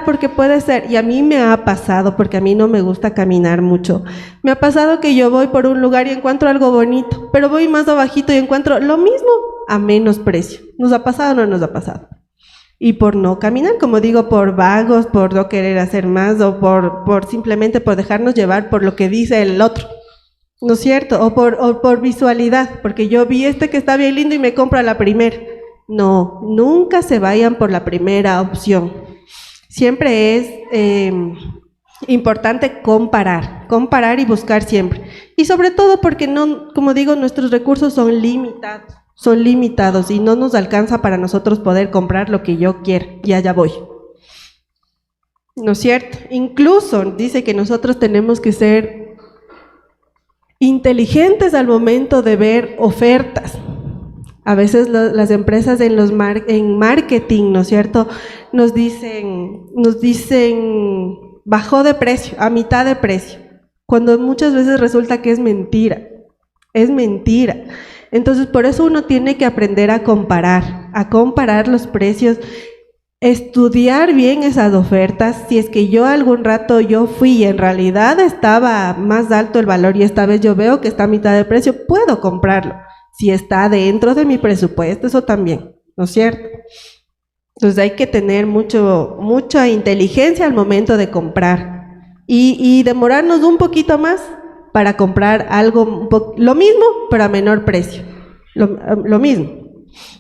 porque puede ser, y a mí me ha pasado, porque a mí no me gusta caminar mucho, me ha pasado que yo voy por un lugar y encuentro algo bonito, pero voy más abajito y encuentro lo mismo a menos precio. ¿Nos ha pasado o no nos ha pasado? Y por no caminar, como digo, por vagos, por no querer hacer más, o por simplemente por dejarnos llevar por lo que dice el otro, ¿no es cierto? O por visualidad, porque yo vi este que está bien lindo y me compro a la primera. No, nunca se vayan por la primera opción. Siempre es importante comparar y buscar siempre. Y sobre todo porque no, como digo, nuestros recursos son limitados y no nos alcanza para nosotros poder comprar lo que yo quiero, y allá voy. ¿No es cierto? Incluso dice que nosotros tenemos que ser inteligentes al momento de ver ofertas. A veces las empresas en marketing, ¿no es cierto?, nos dicen, bajó de precio, a mitad de precio, cuando muchas veces resulta que es mentira. Entonces, por eso uno tiene que aprender a comparar los precios, estudiar bien esas ofertas. Si es que yo algún rato yo fui y en realidad estaba más alto el valor y esta vez yo veo que está a mitad de precio, puedo comprarlo. Si está dentro de mi presupuesto, eso también, ¿no es cierto? Entonces hay que tener mucha inteligencia al momento de comprar y demorarnos un poquito más para comprar algo, lo mismo, pero a menor precio, lo mismo.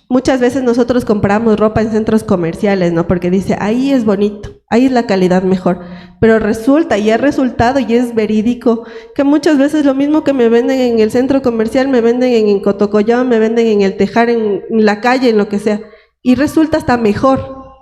Muchas veces nosotros compramos ropa en centros comerciales, ¿no? Porque dice, ahí es bonito, ahí es la calidad mejor, pero resulta, y es resultado, y es verídico, que muchas veces lo mismo que me venden en el centro comercial, me venden en Cotocollán, me venden en el Tejar, en la calle, en lo que sea, y resulta hasta mejor.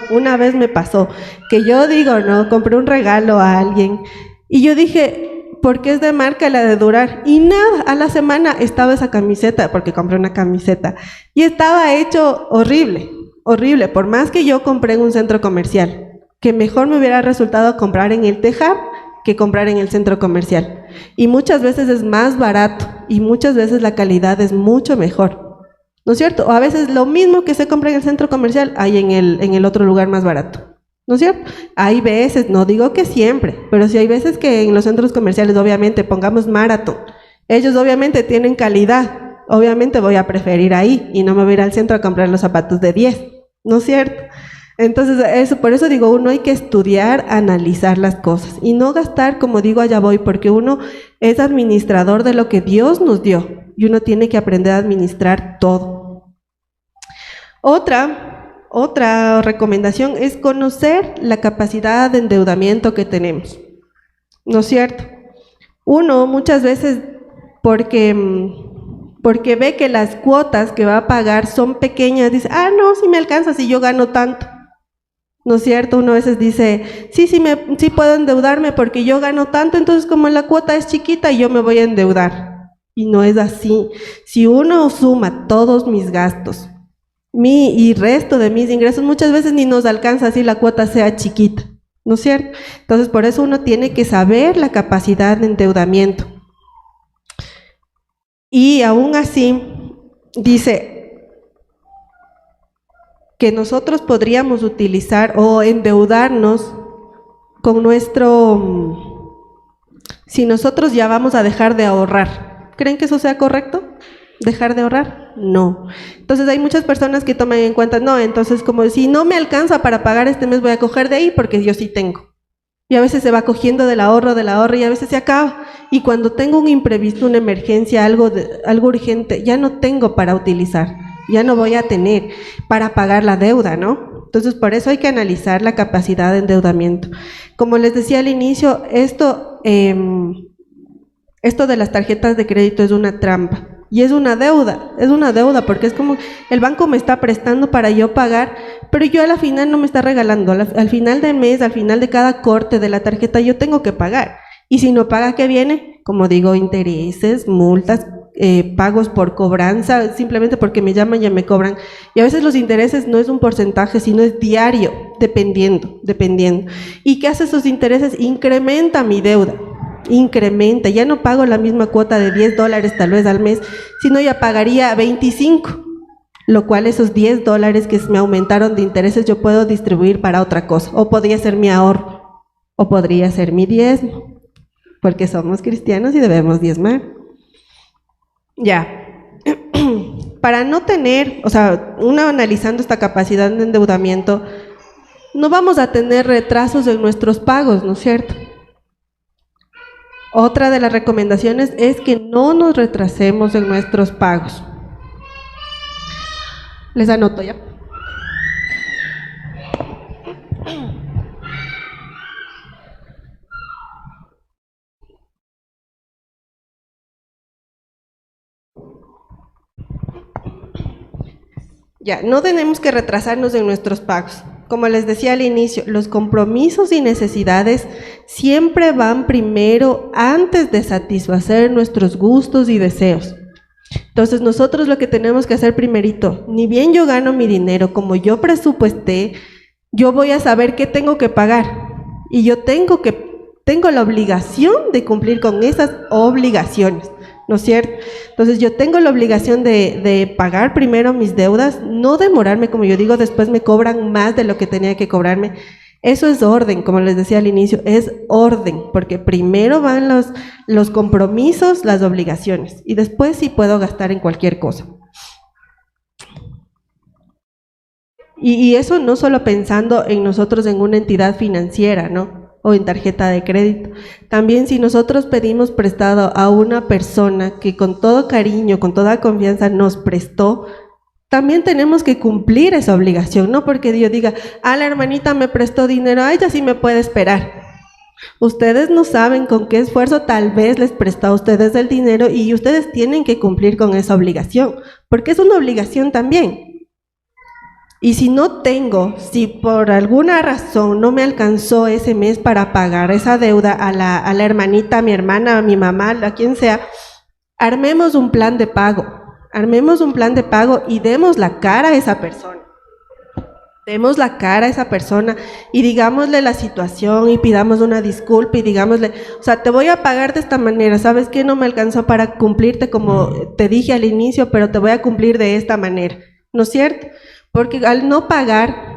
Una vez me pasó, que yo digo, no, compré un regalo a alguien, y yo dije, porque es de marca la de durar, y nada, a la semana estaba esa camiseta, porque compré una camiseta, y estaba hecho horrible, horrible, por más que yo compré en un centro comercial, que mejor me hubiera resultado comprar en el T-Hub que comprar en el centro comercial. Y muchas veces es más barato y muchas veces la calidad es mucho mejor, ¿no es cierto? O a veces lo mismo que se compra en el centro comercial hay en el otro lugar más barato, ¿no es cierto? Hay veces, no digo que siempre, pero sí hay veces que en los centros comerciales, obviamente, pongamos Marathon, ellos obviamente tienen calidad, obviamente voy a preferir ahí y no me voy a ir al centro a comprar los zapatos de 10, ¿no es cierto? Entonces, por eso digo, uno hay que estudiar, analizar las cosas y no gastar, como digo, allá voy, porque uno es administrador de lo que Dios nos dio y uno tiene que aprender a administrar todo. Otra recomendación es conocer la capacidad de endeudamiento que tenemos, ¿no es cierto? Uno muchas veces, porque ve que las cuotas que va a pagar son pequeñas, dice, no, si me alcanza, si yo gano tanto, ¿no es cierto? Uno a veces dice, sí puedo endeudarme porque yo gano tanto, entonces como la cuota es chiquita, yo me voy a endeudar. Y no es así. Si uno suma todos mis gastos, y resto de mis ingresos, muchas veces ni nos alcanza así la cuota sea chiquita, ¿no es cierto? Entonces, por eso uno tiene que saber la capacidad de endeudamiento. Y aún así, dice que nosotros podríamos utilizar o endeudarnos con si nosotros ya vamos a dejar de ahorrar. ¿Creen que eso sea correcto? ¿Dejar de ahorrar? No. Entonces hay muchas personas que toman en cuenta, no, entonces como si no me alcanza para pagar este mes voy a coger de ahí porque yo sí tengo. Y a veces se va cogiendo del ahorro y a veces se acaba. Y cuando tengo un imprevisto, una emergencia, algo urgente, ya no tengo para utilizar, ya no voy a tener para pagar la deuda, ¿no? Entonces, por eso hay que analizar la capacidad de endeudamiento. Como les decía al inicio, esto de las tarjetas de crédito es una trampa. Y es una deuda porque es como el banco me está prestando para yo pagar, pero yo a la final no me está regalando, al final del mes, al final de cada corte de la tarjeta yo tengo que pagar, y si no paga, ¿qué viene? Como digo, intereses, multas, pagos por cobranza, simplemente porque me llaman ya me cobran, y a veces los intereses no es un porcentaje, sino es diario, dependiendo, ¿y qué hace esos intereses? Incrementa mi deuda. Incrementa, ya no pago la misma cuota de $10 tal vez al mes, sino ya pagaría 25, lo cual esos $10 que me aumentaron de intereses yo puedo distribuir para otra cosa, o podría ser mi ahorro, o podría ser mi diezmo, porque somos cristianos y debemos diezmar. Ya, para no tener, uno analizando esta capacidad de endeudamiento, no vamos a tener retrasos en nuestros pagos, ¿no es cierto? Otra de las recomendaciones es que no nos retrasemos en nuestros pagos. Les anoto ya. Ya, no tenemos que retrasarnos en nuestros pagos. Como les decía al inicio, los compromisos y necesidades siempre van primero antes de satisfacer nuestros gustos y deseos. Entonces nosotros lo que tenemos que hacer primerito, ni bien yo gano mi dinero, como yo presupuesté, yo voy a saber qué tengo que pagar. Y yo tengo la obligación de cumplir con esas obligaciones, ¿no es cierto? Entonces yo tengo la obligación de pagar primero mis deudas, no demorarme, como yo digo, después me cobran más de lo que tenía que cobrarme. Eso es orden, como les decía al inicio, es orden, porque primero van los compromisos, las obligaciones, y después sí puedo gastar en cualquier cosa. Y eso no solo pensando en nosotros en una entidad financiera, ¿no? O en tarjeta de crédito. También si nosotros pedimos prestado a una persona que con todo cariño, con toda confianza nos prestó, también tenemos que cumplir esa obligación, no porque yo diga, la hermanita me prestó dinero, ella sí me puede esperar. Ustedes no saben con qué esfuerzo tal vez les prestó a ustedes el dinero y ustedes tienen que cumplir con esa obligación, porque es una obligación también. Y si no tengo, si por alguna razón no me alcanzó ese mes para pagar esa deuda a la hermanita, a mi hermana, a mi mamá, a quien sea, armemos un plan de pago y demos la cara a esa persona. demos la cara a esa persona y digámosle la situación y pidamos una disculpa y digámosle, o sea, te voy a pagar de esta manera, ¿sabes qué? No me alcanzó para cumplirte como te dije al inicio, pero te voy a cumplir de esta manera, ¿no es cierto? Porque al no pagar,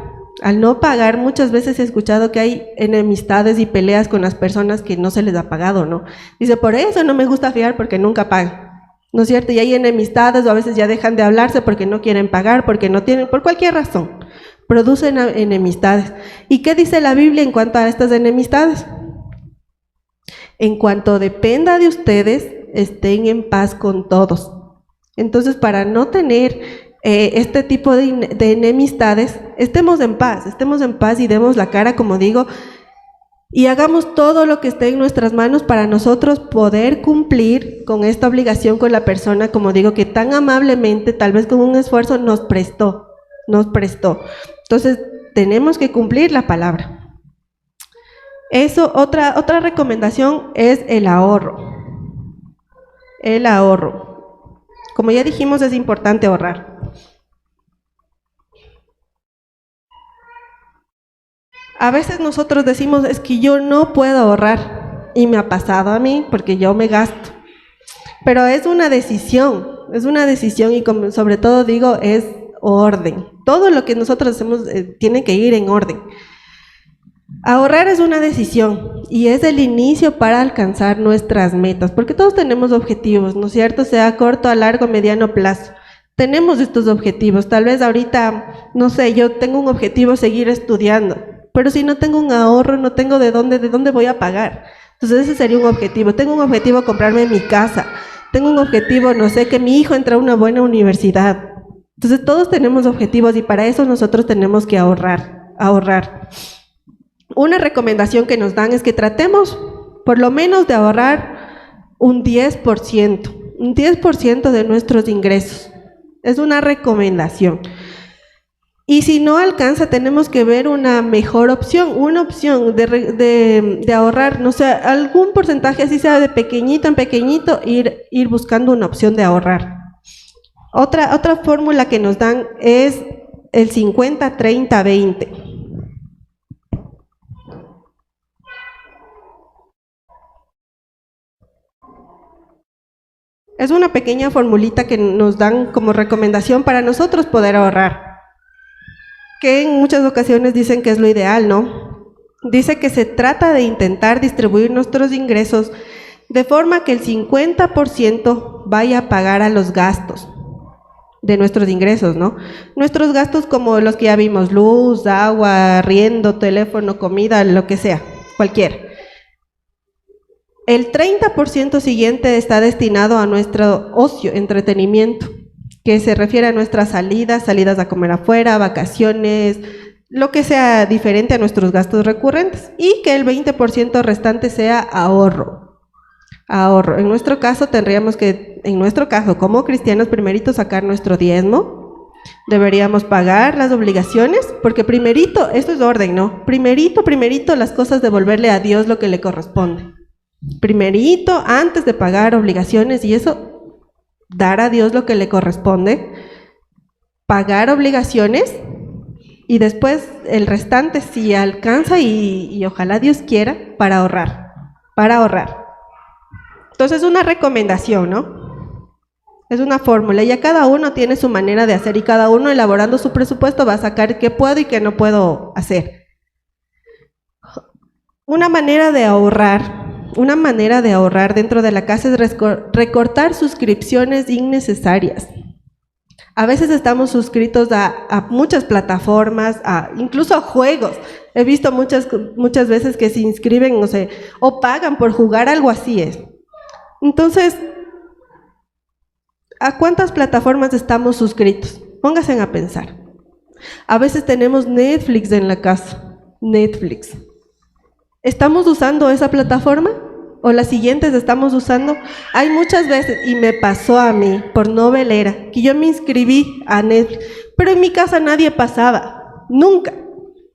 muchas veces he escuchado que hay enemistades y peleas con las personas que no se les ha pagado, ¿no? Dice, por eso no me gusta fiar porque nunca pagan, ¿no es cierto? Y hay enemistades o a veces ya dejan de hablarse porque no quieren pagar, porque no tienen, por cualquier razón. Producen enemistades. ¿Y qué dice la Biblia en cuanto a estas enemistades? En cuanto dependa de ustedes, estén en paz con todos. Entonces, para no tener este tipo de enemistades, estemos en paz y demos la cara, como digo, y hagamos todo lo que esté en nuestras manos para nosotros poder cumplir con esta obligación con la persona, como digo, que tan amablemente, tal vez con un esfuerzo, nos prestó. Entonces, tenemos que cumplir la palabra. Eso, otra recomendación es el ahorro. El ahorro. Como ya dijimos, es importante ahorrar. A veces nosotros decimos, es que yo no puedo ahorrar, y me ha pasado a mí porque yo me gasto. Pero es una decisión y como sobre todo digo, es orden. Todo lo que nosotros hacemos tiene que ir en orden. Ahorrar es una decisión y es el inicio para alcanzar nuestras metas, porque todos tenemos objetivos, ¿no es cierto? Sea a corto, a largo, mediano plazo. Tenemos estos objetivos. Tal vez ahorita, no sé, yo tengo un objetivo seguir estudiando, pero si no tengo un ahorro, no tengo de dónde voy a pagar. Entonces ese sería un objetivo. Tengo un objetivo comprarme mi casa. Tengo un objetivo, no sé, que mi hijo entre a una buena universidad. Entonces todos tenemos objetivos y para eso nosotros tenemos que ahorrar. Una recomendación que nos dan es que tratemos por lo menos de ahorrar un 10% de nuestros ingresos. Es una recomendación. Y si no alcanza, tenemos que ver una mejor opción, de ahorrar, no sé, algún porcentaje, así sea de pequeñito en pequeñito, ir buscando una opción de ahorrar. Otra fórmula que nos dan es el 50-30-20. Es una pequeña formulita que nos dan como recomendación para nosotros poder ahorrar, que en muchas ocasiones dicen que es lo ideal, ¿no? Dice que se trata de intentar distribuir nuestros ingresos de forma que el 50% vaya a pagar a los gastos de nuestros ingresos, ¿no? Nuestros gastos como los que ya vimos, luz, agua, arriendo, teléfono, comida, lo que sea, cualquiera. El 30% siguiente está destinado a nuestro ocio, entretenimiento, que se refiere a nuestras salidas a comer afuera, vacaciones, lo que sea diferente a nuestros gastos recurrentes, y que el 20% restante sea ahorro. En nuestro caso tendríamos que, como cristianos, primerito sacar nuestro diezmo, deberíamos pagar las obligaciones, porque primerito, esto es orden, ¿no? Primerito las cosas, devolverle a Dios lo que le corresponde. Primerito, antes de pagar obligaciones y eso, dar a Dios lo que le corresponde, pagar obligaciones y después el restante si alcanza y ojalá Dios quiera, para ahorrar. Entonces una recomendación, ¿no? Es una fórmula, y ya cada uno tiene su manera de hacer y cada uno elaborando su presupuesto va a sacar qué puedo y qué no puedo hacer. Una manera de ahorrar dentro de la casa es recortar suscripciones innecesarias. A veces estamos suscritos a muchas plataformas, incluso a juegos. He visto muchas veces que se inscriben, no sé, o pagan por jugar, algo así es. Entonces, ¿a cuántas plataformas estamos suscritos? Pónganse a pensar. A veces tenemos Netflix en la casa, Netflix. ¿Estamos usando esa plataforma? ¿O las siguientes estamos usando? Hay muchas veces, y me pasó a mí, por novelera, que yo me inscribí a Netflix, pero en mi casa nadie pasaba, nunca.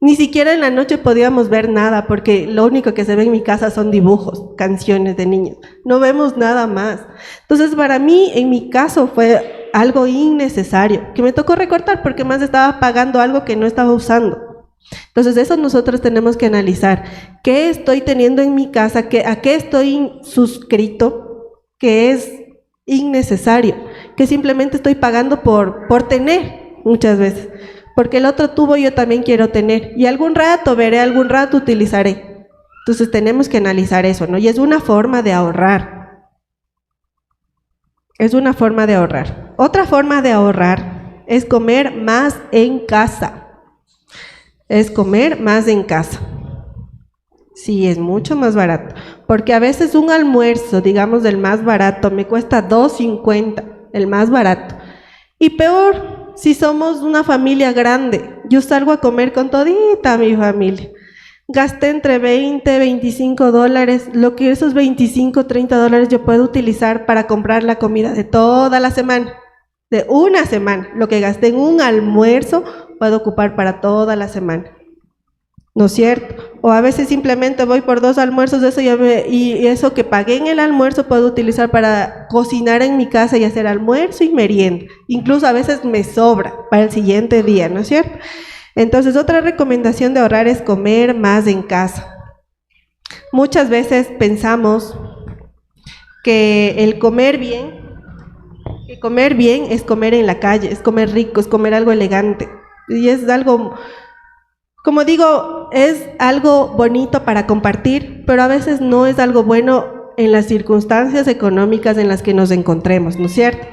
Ni siquiera en la noche podíamos ver nada, porque lo único que se ve en mi casa son dibujos, canciones de niños. No vemos nada más. Entonces, para mí, en mi caso, fue algo innecesario, que me tocó recortar porque más estaba pagando algo que no estaba usando. Entonces eso nosotros tenemos que analizar. ¿Qué estoy teniendo en mi casa? ¿A qué estoy suscrito? Que es innecesario, que simplemente estoy pagando por tener muchas veces. Porque el otro tuvo, yo también quiero tener. Y algún rato veré, algún rato utilizaré. Entonces tenemos que analizar eso, ¿no? Y es una forma de ahorrar. Es una forma de ahorrar. Otra forma de ahorrar es comer más en casa. Es comer más en casa. Sí, es mucho más barato. Porque a veces un almuerzo, digamos del más barato, me cuesta $2.50, el más barato. Y peor, si somos una familia grande, yo salgo a comer con todita mi familia. Gasté entre $20, $25, lo que esos $25, $30 yo puedo utilizar para comprar la comida de toda la semana, de una semana. Lo que gasté en un almuerzo puedo ocupar para toda la semana, ¿no es cierto? O a veces simplemente voy por 2 almuerzos, y eso que pagué en el almuerzo puedo utilizar para cocinar en mi casa y hacer almuerzo y merienda. Incluso a veces me sobra para el siguiente día, ¿no es cierto? Entonces, otra recomendación de ahorrar es comer más en casa. Muchas veces pensamos que el comer bien, es comer en la calle, es comer rico, es comer algo elegante. Y es algo, como digo, es algo bonito para compartir, pero a veces no es algo bueno en las circunstancias económicas en las que nos encontremos, ¿no es cierto?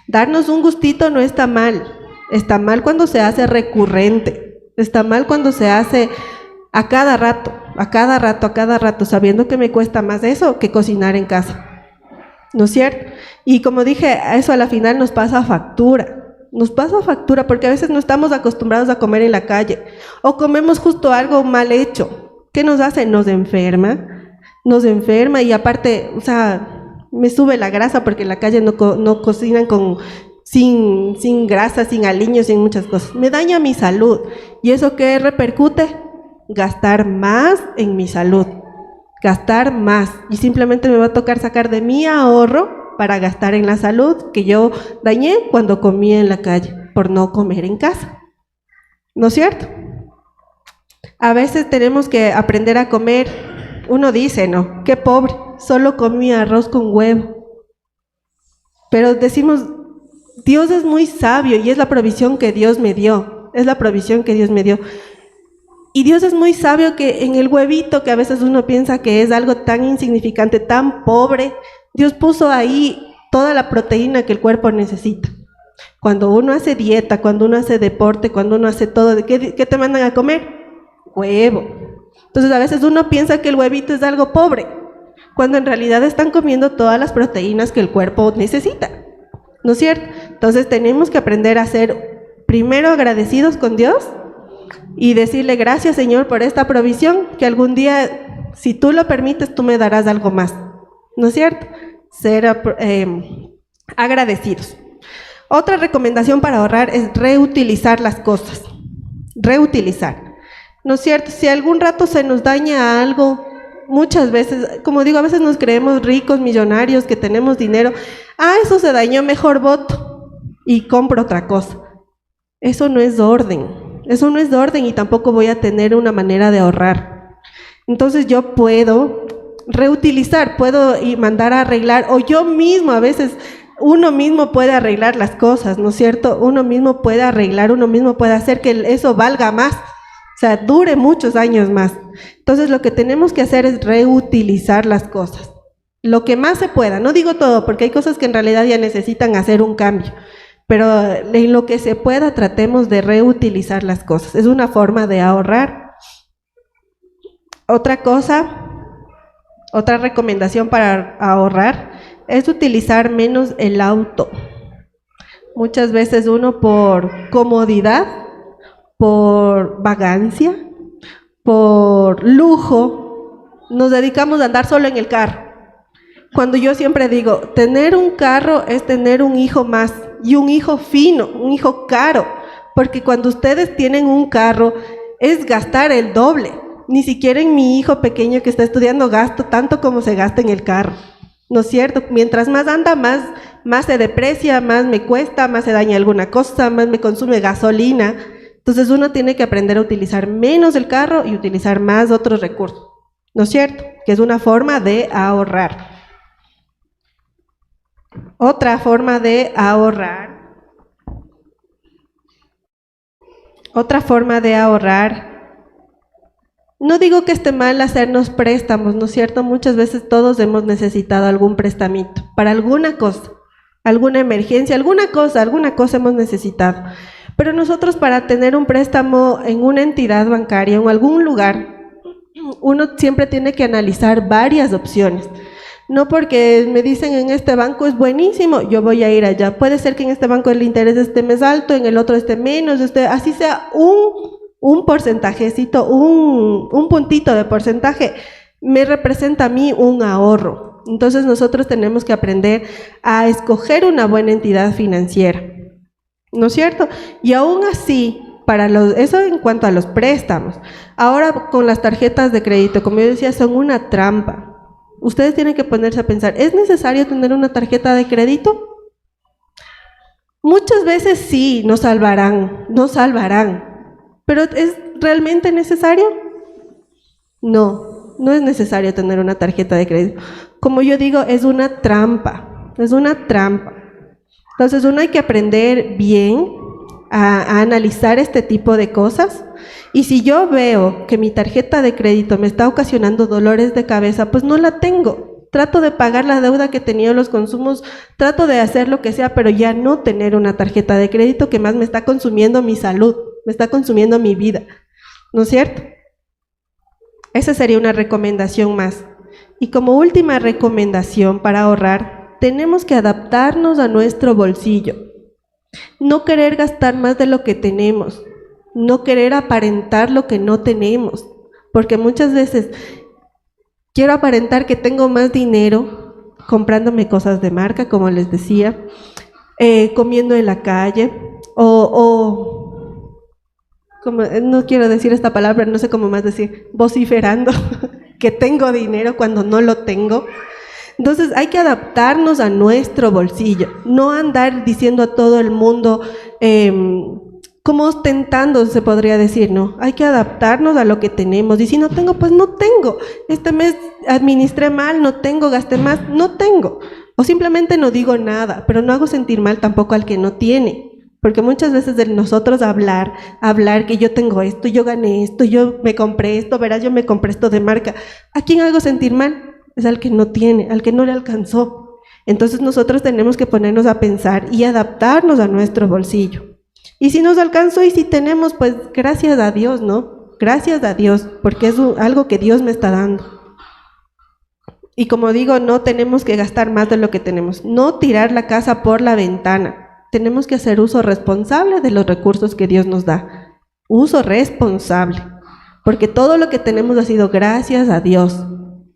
Darnos un gustito no está mal cuando se hace recurrente. Está mal cuando se hace a cada rato, sabiendo que me cuesta más eso que cocinar en casa, ¿no es cierto? Y como dije, eso a la final nos pasa factura porque a veces no estamos acostumbrados a comer en la calle, o comemos justo algo mal hecho. ¿Qué nos hace? Nos enferma, y aparte, o sea, me sube la grasa porque en la calle no cocinan sin grasa, sin aliños, sin muchas cosas. Me daña mi salud. ¿Y eso qué repercute? Gastar más en mi salud. Gastar más. Y simplemente me va a tocar sacar de mi ahorro para gastar en la salud que yo dañé cuando comí en la calle, por no comer en casa. ¿No es cierto? A veces tenemos que aprender a comer. Uno dice, no, qué pobre, solo comí arroz con huevo. Pero decimos, Dios es muy sabio y es la provisión que Dios me dio, Y Dios es muy sabio que en el huevito, que a veces uno piensa que es algo tan insignificante, tan pobre, Dios puso ahí toda la proteína que el cuerpo necesita. Cuando uno hace dieta, cuando uno hace deporte, cuando uno hace todo, ¿qué te mandan a comer? Huevo. Entonces a veces uno piensa que el huevito es algo pobre, cuando en realidad están comiendo todas las proteínas que el cuerpo necesita, ¿no es cierto? Entonces tenemos que aprender a ser primero agradecidos con Dios y decirle gracias, Señor, por esta provisión, que algún día, si tú lo permites, tú me darás algo más, ¿no es cierto? Ser agradecidos. Otra recomendación para ahorrar es reutilizar las cosas. Reutilizar, ¿no es cierto? Si algún rato se nos daña algo, muchas veces, como digo, a veces nos creemos ricos, millonarios, que tenemos dinero. Eso se dañó, mejor voto y compro otra cosa. Eso no es orden y tampoco voy a tener una manera de ahorrar. Entonces yo puedo reutilizar, puedo mandar a arreglar, o yo mismo, a veces uno mismo puede arreglar las cosas, ¿no es cierto? Uno mismo puede arreglar, uno mismo puede hacer que eso valga más, o sea, dure muchos años más. Entonces lo que tenemos que hacer es reutilizar las cosas, lo que más se pueda. No digo todo, porque hay cosas que en realidad ya necesitan hacer un cambio, pero en lo que se pueda tratemos de reutilizar las cosas. Es una forma de ahorrar. Otra recomendación para ahorrar es utilizar menos el auto. Muchas veces uno por comodidad, por vagancia, por lujo, nos dedicamos a andar solo en el carro. Cuando yo siempre digo, tener un carro es tener un hijo más, y un hijo fino, un hijo caro, porque cuando ustedes tienen un carro es gastar el doble. Ni siquiera en mi hijo pequeño que está estudiando gasto tanto como se gasta en el carro, ¿no es cierto? Mientras más anda, más más se deprecia, más me cuesta, más se daña alguna cosa, más me consume gasolina. Entonces uno tiene que aprender a utilizar menos el carro y utilizar más otros recursos, ¿no es cierto? Que es una forma de ahorrar. Otra forma de ahorrar. Otra forma de ahorrar. No digo que esté mal hacernos préstamos, ¿no es cierto? Muchas veces todos hemos necesitado algún prestamito para alguna cosa, alguna emergencia, alguna cosa hemos necesitado. Pero nosotros para tener un préstamo en una entidad bancaria o en algún lugar, uno siempre tiene que analizar varias opciones. No porque me dicen en este banco es buenísimo, yo voy a ir allá. Puede ser que en este banco el interés esté más alto, en el otro esté menos, así sea un porcentajecito, un puntito de porcentaje, me representa a mí un ahorro. Entonces nosotros tenemos que aprender a escoger una buena entidad financiera, ¿no es cierto? Y aún así, eso en cuanto a los préstamos. Ahora con las tarjetas de crédito, como yo decía, son una trampa. Ustedes tienen que ponerse a pensar, ¿es necesario tener una tarjeta de crédito? Muchas veces sí, nos salvarán, pero ¿es realmente necesario? No, no es necesario tener una tarjeta de crédito. Como yo digo, es una trampa, es una trampa. Entonces uno hay que aprender bien a analizar este tipo de cosas. Y si yo veo que mi tarjeta de crédito me está ocasionando dolores de cabeza, pues no la tengo. Trato de pagar la deuda que tenía, los consumos, trato de hacer lo que sea, pero ya no tener una tarjeta de crédito que más me está consumiendo mi salud, me está consumiendo mi vida, ¿no es cierto? Esa sería una recomendación más. Y como última recomendación para ahorrar, tenemos que adaptarnos a nuestro bolsillo. No querer gastar más de lo que tenemos, no querer aparentar lo que no tenemos, porque muchas veces quiero aparentar que tengo más dinero comprándome cosas de marca, como les decía, comiendo en la calle, como, no quiero decir esta palabra, no sé cómo más decir, vociferando que tengo dinero cuando no lo tengo. Entonces hay que adaptarnos a nuestro bolsillo, no andar diciendo a todo el mundo, como ostentando se podría decir, ¿no? Hay que adaptarnos a lo que tenemos, y si no tengo, pues no tengo. Este mes administré mal, no tengo, gasté más, no tengo. O simplemente no digo nada, pero no hago sentir mal tampoco al que no tiene. Porque muchas veces de nosotros hablar que yo tengo esto, yo gané esto, yo me compré esto, verás, yo me compré esto de marca. ¿A quién hago sentir mal? Es al que no tiene, al que no le alcanzó. Entonces nosotros tenemos que ponernos a pensar y adaptarnos a nuestro bolsillo. Y si nos alcanzó y si tenemos, pues gracias a Dios, ¿no? Gracias a Dios, porque es algo que Dios me está dando. Y como digo, no tenemos que gastar más de lo que tenemos, no tirar la casa por la ventana. Tenemos que hacer uso responsable de los recursos que Dios nos da. Uso responsable, porque todo lo que tenemos ha sido gracias a Dios.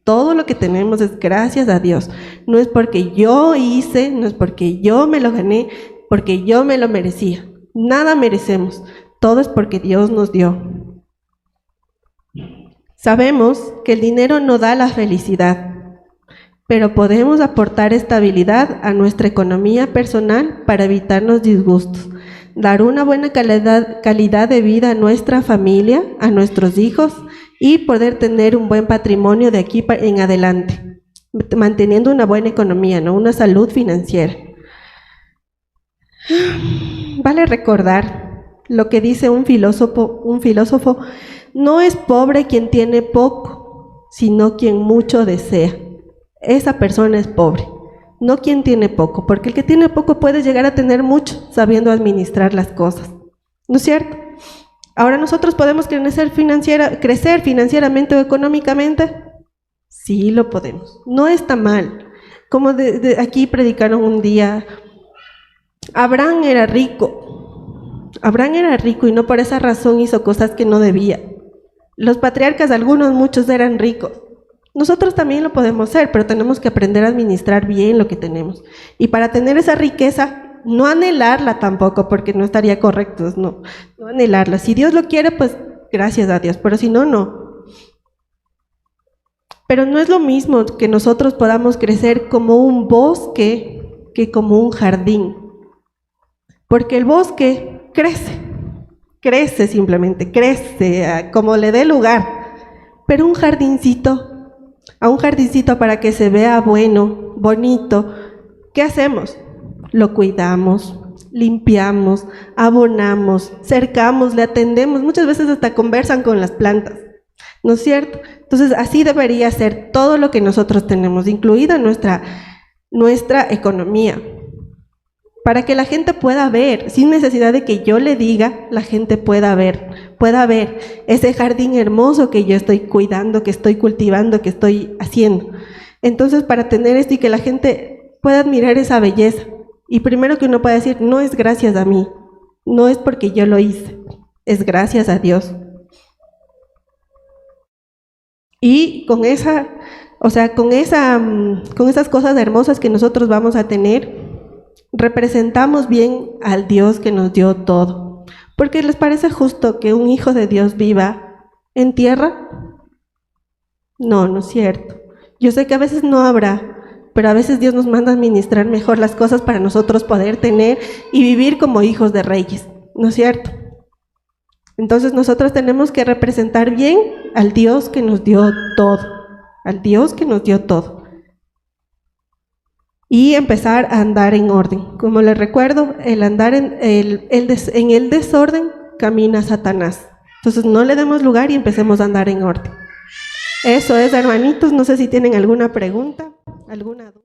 Todo lo que tenemos es gracias a Dios. No es porque yo hice, no es porque yo me lo gané, porque yo me lo merecía. Nada merecemos, todo es porque Dios nos dio. Sabemos que el dinero no da la felicidad, pero podemos aportar estabilidad a nuestra economía personal para evitarnos disgustos, dar una buena calidad de vida a nuestra familia, a nuestros hijos, y poder tener un buen patrimonio de aquí en adelante, manteniendo una buena economía, ¿no? Una salud financiera. Vale recordar lo que dice un filósofo, no es pobre quien tiene poco, sino quien mucho desea. Esa persona es pobre, no quien tiene poco, porque el que tiene poco puede llegar a tener mucho sabiendo administrar las cosas, ¿no es cierto? Ahora nosotros podemos crecer financieramente o económicamente, sí lo podemos, no está mal. Como aquí predicaron un día, Abraham era rico y no por esa razón hizo cosas que no debía. Los patriarcas, muchos eran ricos. Nosotros también lo podemos ser, pero tenemos que aprender a administrar bien lo que tenemos. Y para tener esa riqueza, no anhelarla tampoco, porque no estaría correcto, no anhelarla. Si Dios lo quiere, pues gracias a Dios, pero si no, no. Pero no es lo mismo que nosotros podamos crecer como un bosque que como un jardín. Porque el bosque crece simplemente, crece como le dé lugar. Pero a un jardincito para que se vea bueno, bonito, ¿qué hacemos? Lo cuidamos, limpiamos, abonamos, cercamos, le atendemos, muchas veces hasta conversan con las plantas, ¿no es cierto? Entonces así debería ser todo lo que nosotros tenemos, incluida nuestra economía, para que la gente pueda ver, sin necesidad de que yo le diga, la gente pueda ver ese jardín hermoso que yo estoy cuidando, que estoy cultivando, que estoy haciendo. Entonces, para tener esto y que la gente pueda admirar esa belleza, y primero que uno pueda decir, no es gracias a mí, no es porque yo lo hice, es gracias a Dios. Y con esas cosas hermosas que nosotros vamos a tener, representamos bien al Dios que nos dio todo. Porque ¿les parece justo que un hijo de Dios viva en tierra? No, no es cierto. Yo sé que a veces no habrá, pero a veces Dios nos manda a administrar mejor las cosas para nosotros poder tener y vivir como hijos de reyes, ¿no es cierto? Entonces nosotros tenemos que representar bien al Dios que nos dio todo, al Dios que nos dio todo. Y empezar a andar en orden. Como les recuerdo, el andar en el desorden camina Satanás. Entonces no le demos lugar y empecemos a andar en orden. Eso es, hermanitos. No sé si tienen alguna pregunta, alguna duda.